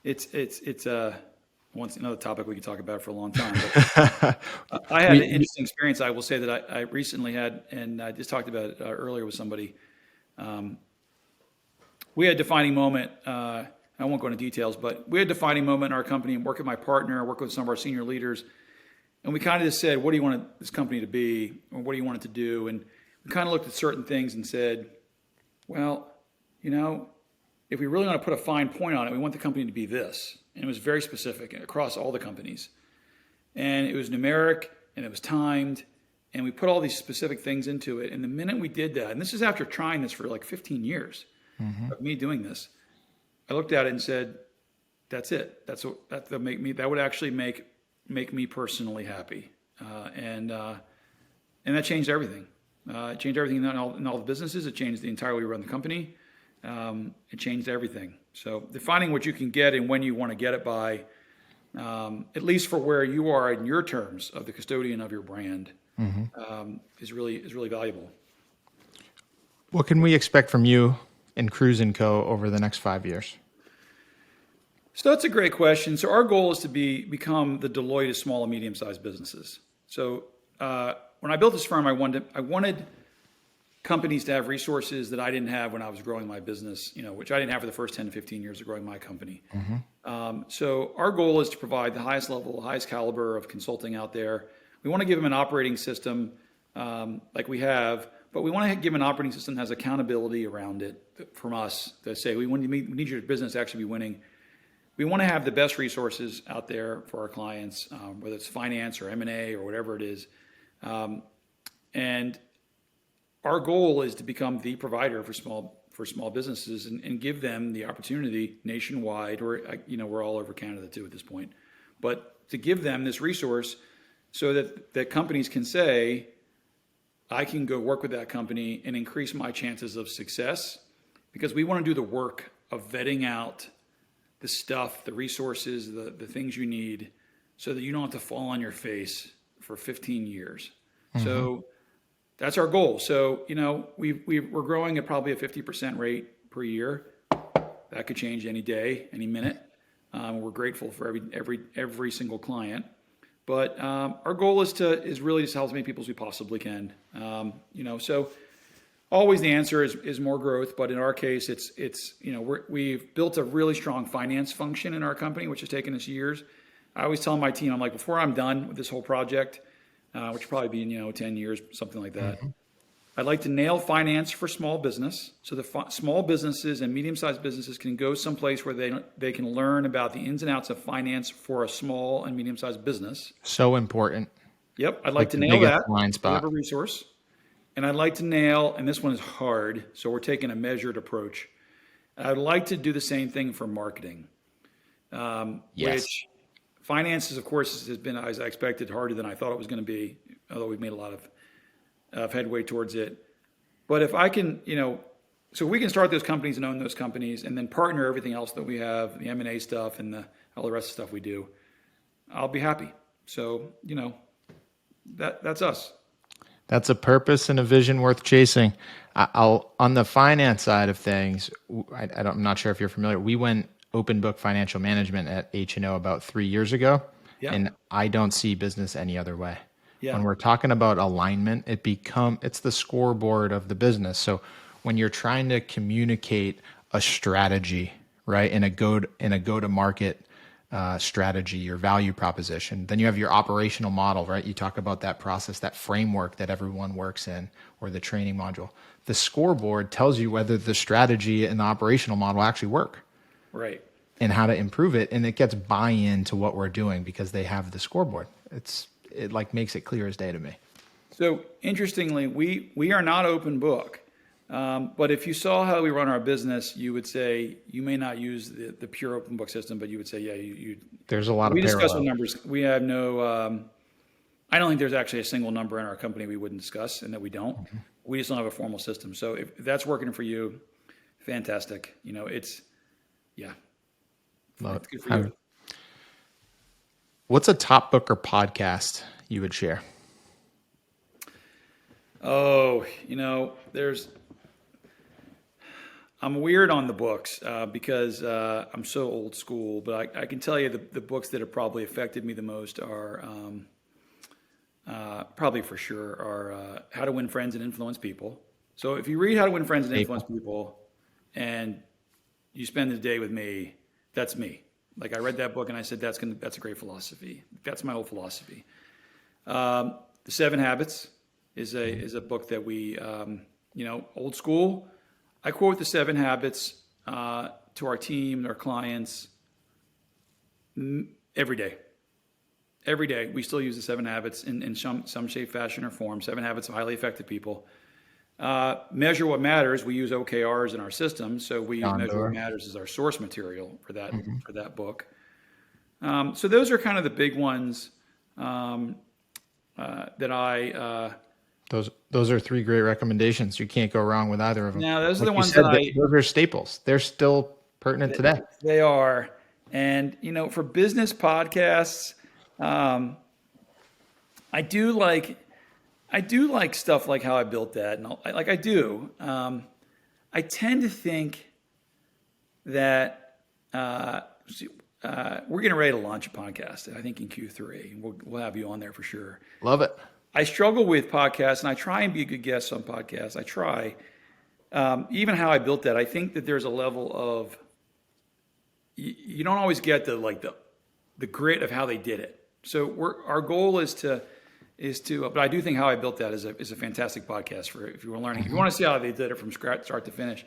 It's once another topic we could talk about for a long time. But I had an We interesting experience. I will say that I recently had, and I just talked about it earlier with somebody. We had a defining moment. I won't go into details, but we had a defining moment in our company and work with my partner, work with some of our senior leaders. And we kind of just said, what do you want this company to be? Or what do you want it to do? And we kind of looked at certain things and said, well, if we really want to put a fine point on it, we want the company to be this. And it was very specific across all the companies. And it was numeric and it was timed. And we put all these specific things into it. And the minute we did that, and this is after trying this for like 15 years of me doing this, I looked at it and said, that's it. That would actually make me personally happy. And that changed everything. It changed everything in all the businesses. It changed the entire way we run the company. It changed everything. So defining what you can get and when you want to get it by, at least for where you are in your terms of the custodian of your brand, is really valuable. What can we expect from you and Cruise & Co. over the next 5 years? So that's a great question. So our goal is to become the Deloitte of small and medium-sized businesses. So when I built this firm, I wanted companies to have resources that I didn't have when I was growing my business, which I didn't have for the first 10 to 15 years of growing my company. So our goal is to provide the highest level, highest caliber of consulting out there. We want to give them an operating system like we have, but we want to give them an operating system that has accountability around it from us to say, we need your business to actually be winning. We want to have the best resources out there for our clients, whether it's finance or M&A or whatever it is. And our goal is to become the provider for small businesses and give them the opportunity nationwide, or we're all over Canada too at this point, but to give them this resource so that companies can say, I can go work with that company and increase my chances of success, because we want to do the work of vetting out the stuff, the resources, the things you need, so that you don't have to fall on your face for 15 years. So that's our goal. So, we're growing at probably a 50% rate per year. That could change any day, any minute. We're grateful for every single client. But our goal is really to help as many people as we possibly can. So always the answer is more growth, but in our case, we've built a really strong finance function in our company, which has taken us years. I always tell my team, I'm like, before I'm done with this whole project, which will probably be 10 years, something like that, I'd like to nail finance for small business, so the small businesses and medium-sized businesses can go someplace where they can learn about the ins and outs of finance for a small and medium-sized business. So important. Yep, I'd like to nail that. Blind spot. Whatever resource. And I'd like to nail, and this one is hard, so we're taking a measured approach. I'd like to do the same thing for marketing, which finances, of course, has been, as I expected, harder than I thought it was going to be, although we've made a lot of headway towards it. But if I can, so we can start those companies and own those companies and then partner everything else that we have, the M&A stuff and all the rest of the stuff we do, I'll be happy. So, that's us. That's a purpose and a vision worth chasing. On the finance side of things, I'm not sure if you're familiar. We went open book financial management at H&O about 3 years ago, and I don't see business any other way. Yeah. When we're talking about alignment, it's the scoreboard of the business. So when you're trying to communicate a strategy, right, in a go-to-market strategy or value proposition, then you have your operational model, right? You talk about that process, that framework that everyone works in, or the training module. The scoreboard tells you whether the strategy and the operational model actually work. Right. And how to improve it. And it gets buy-in to what we're doing because they have the scoreboard. It makes it clear as day to me. So interestingly, we are not open book. But if you saw how we run our business, you would say you may not use the pure open book system, but you would say, yeah, there's a lot of we parallel. discuss the numbers. We have no, I don't think there's actually a single number in our company we wouldn't discuss and that we don't. Mm-hmm. We just don't have a formal system. So if that's working for you, fantastic. It's good for you. What's a top book or podcast you would share? Oh, I'm weird on the books because I'm so old school, but I can tell you the books that have probably affected me the most are probably for sure are How to Win Friends and Influence People. So if you read How to Win Friends and Influence People and you spend the day with me, that's me. Like I read that book and I said, that's a great philosophy. That's my whole philosophy. The Seven Habits is a book that we, old school. I quote the Seven Habits to our team, our clients, every day. Every day, we still use the Seven Habits in some shape, fashion, or form. Seven Habits of Highly Effective People. Measure What Matters. We use OKRs in our system, so we use Measure What Matters as our source material for that book. So those are kind of the big ones that I. Those are three great recommendations. You can't go wrong with either of them. Now, those are Like the you ones said, that those are staples. They're still pertinent today. They are, and for business podcasts, I do like stuff like How I Built That, and I do. I tend to think that we're getting ready to launch a podcast. I think in Q3, we'll have you on there for sure. Love it. I struggle with podcasts, and I try and be a good guest on podcasts. I try. Even How I Built That, I think that there's a level of you don't always get the grit of how they did it. So our goal is to, but I do think How I Built That is a fantastic podcast for if you want learning. If you want to see how they did it from scratch, start to finish.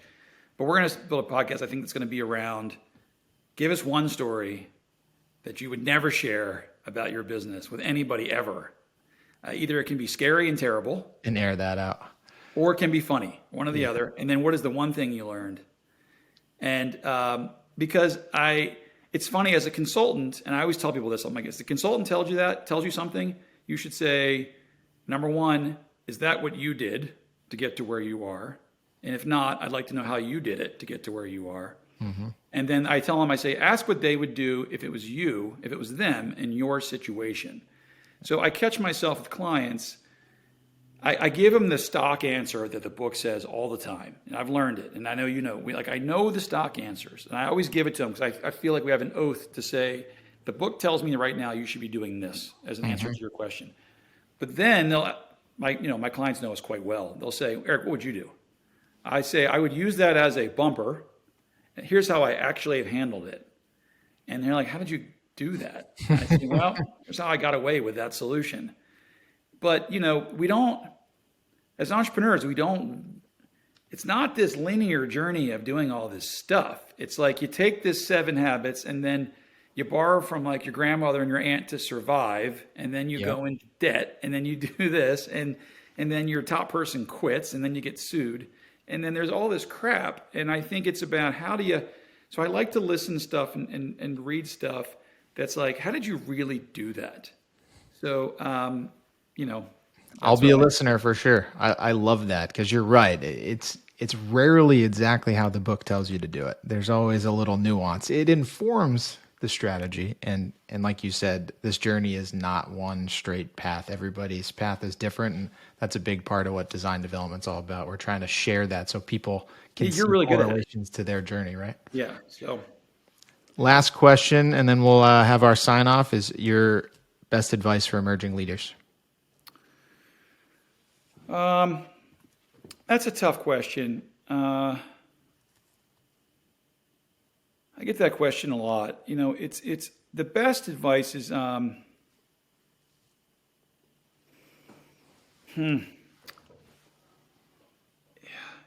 But we're going to build a podcast. I think that's going to be around. Give us one story that you would never share about your business with anybody ever. Either it can be scary and terrible, and air that out, or it can be funny, one or the other. And then what is the one thing you learned? And because it's funny as a consultant, and I always tell people this, I'm like, if the consultant tells you something, you should say, number one, is that what you did to get to where you are? And if not, I'd like to know how you did it to get to where you are. Mm-hmm. And then I tell them, I say, ask what they would do if it was you, if it was them in your situation. So I catch myself with clients. I give them the stock answer that the book says all the time. And I've learned it. And I know I know the stock answers. And I always give it to them because I feel like we have an oath to say, the book tells me right now you should be doing this as an answer to your question. But then my clients know us quite well. They'll say, Eric, what would you do? I say, I would use that as a bumper. And here's how I actually have handled it. And they're like, how did you do that? And I say, well, here's how I got away with that solution. But, we don't, as entrepreneurs, it's not this linear journey of doing all this stuff. It's like you take this 7 habits and then you borrow from like your grandmother and your aunt to survive. And then you go into debt and then you do this and then your top person quits and then you get sued. And then there's all this crap. And I think it's about so I like to listen to stuff and read stuff that's like, how did you really do that? So, I'll be a listener for sure. I love that because you're right. It's rarely exactly how the book tells you to do it. There's always a little nuance. It informs the strategy. And like you said, this journey is not one straight path. Everybody's path is different. And that's a big part of what design development's all about. We're trying to share that so people can see really correlations to their journey, right? Yeah. So last question, and then we'll have our sign off, is your best advice for emerging leaders. That's a tough question. I get that question a lot. It's the best advice is,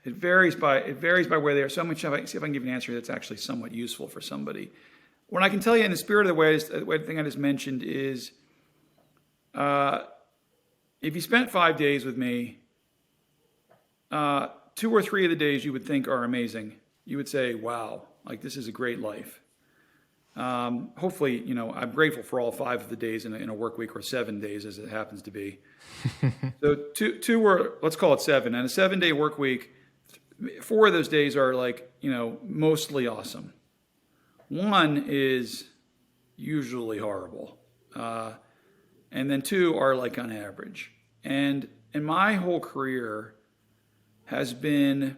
It varies by where they are. So I'm going to see if I can give an answer that's actually somewhat useful for somebody. What I can tell you in the spirit of the thing I just mentioned is, if you spent 5 days with me, 2 or 3 of the days you would think are amazing. You would say, wow, like this is a great life. Hopefully, I'm grateful for all 5 of the days in a work week, or 7 days as it happens to be. So two were, let's call it 7. And a 7-day work week, 4 of those days are like, mostly awesome. 1 is usually horrible. And then 2 are like on average. And my whole career has been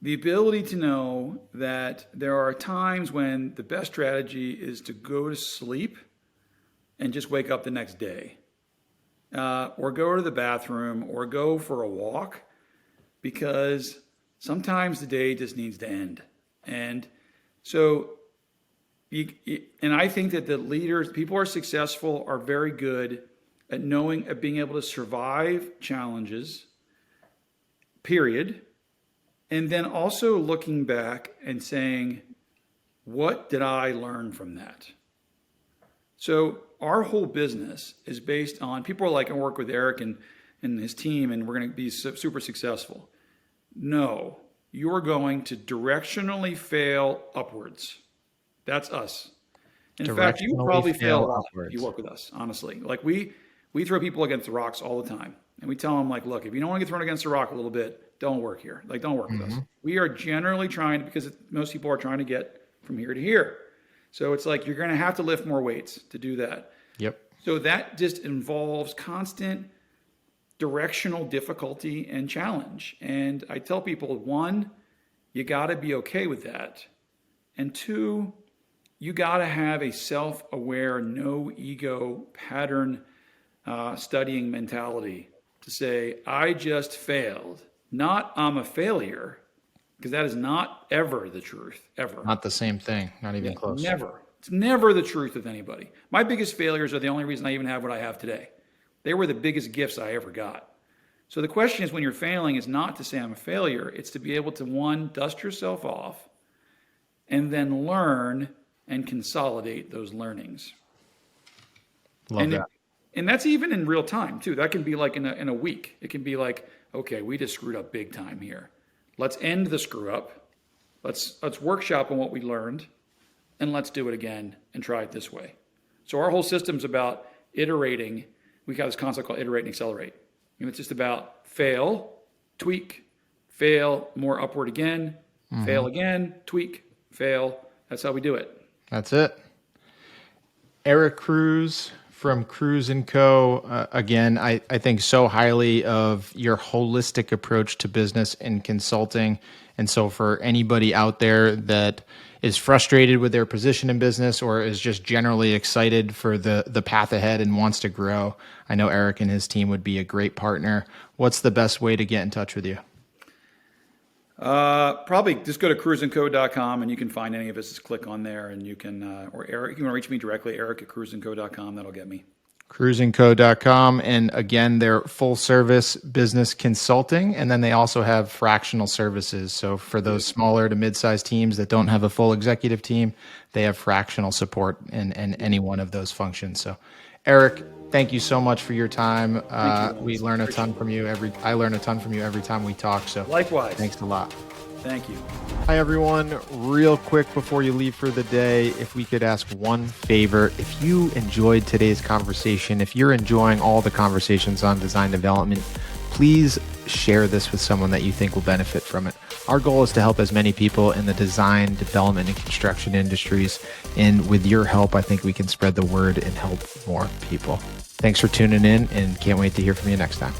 the ability to know that there are times when the best strategy is to go to sleep and just wake up the next day, or go to the bathroom, or go for a walk, because sometimes the day just needs to end. And so, and I think that the leaders, people who are successful, are very good at being able to survive challenges, period. And then also looking back and saying, what did I learn from that? So our whole business is based on, people are like, I work with Eric and his team and we're going to be super successful. No, you're going to directionally fail upwards. That's us. In fact, you will probably fail a lot if you work with us, honestly. Like we throw people against the rocks all the time. And we tell them, like, look, if you don't want to get thrown against the rock a little bit, don't work here. Like, don't work with us. We are generally trying, because most people are trying to get from here to here. So it's like, you're going to have to lift more weights to do that. Yep. So that just involves constant directional difficulty and challenge. And I tell people, one, you got to be okay with that. And two, you got to have a self-aware, no ego pattern studying mentality to say, I just failed, not I'm a failure, because that is not ever the truth, ever. Not the same thing, not even close. Never. It's never the truth with anybody. My biggest failures are the only reason I even have what I have today. They were the biggest gifts I ever got. So the question is, when you're failing, is not to say I'm a failure. It's to be able to, one, dust yourself off, and then learn and consolidate those learnings. Love that. And that's even in real time too. That can be like in a week. It can be like, okay, we just screwed up big time here. Let's end the screw up. Let's workshop on what we learned, and let's do it again and try it this way. So our whole system's about iterating. We got this concept called iterate and accelerate. And it's just about fail, tweak, fail, more upward again, fail again, tweak, fail. That's how we do it. That's it. Eric Cruz from Cruz & Co. Again, I think so highly of your holistic approach to business and consulting. And so for anybody out there that is frustrated with their position in business or is just generally excited for the path ahead and wants to grow, I know Eric and his team would be a great partner. What's the best way to get in touch with you? Probably just go to cruisandco.com and you can find any of us. Just click on there and you can, or Eric, you want to reach me directly, Eric@cruisandco.com. That'll get me. Cruisandco.com. And again, they're full service business consulting. And then they also have fractional services. So for those smaller to mid-sized teams that don't have a full executive team, they have fractional support in any one of those functions. So Eric, thank you so much for your time. We learn a ton from you I learn a ton from you every time we talk. So likewise. Thanks a lot. Thank you. Hi, everyone. Real quick before you leave for the day, if we could ask one favor, if you enjoyed today's conversation, if you're enjoying all the conversations on design development, please share this with someone that you think will benefit from it. Our goal is to help as many people in the design, development, and construction industries. And with your help, I think we can spread the word and help more people. Thanks for tuning in and can't wait to hear from you next time.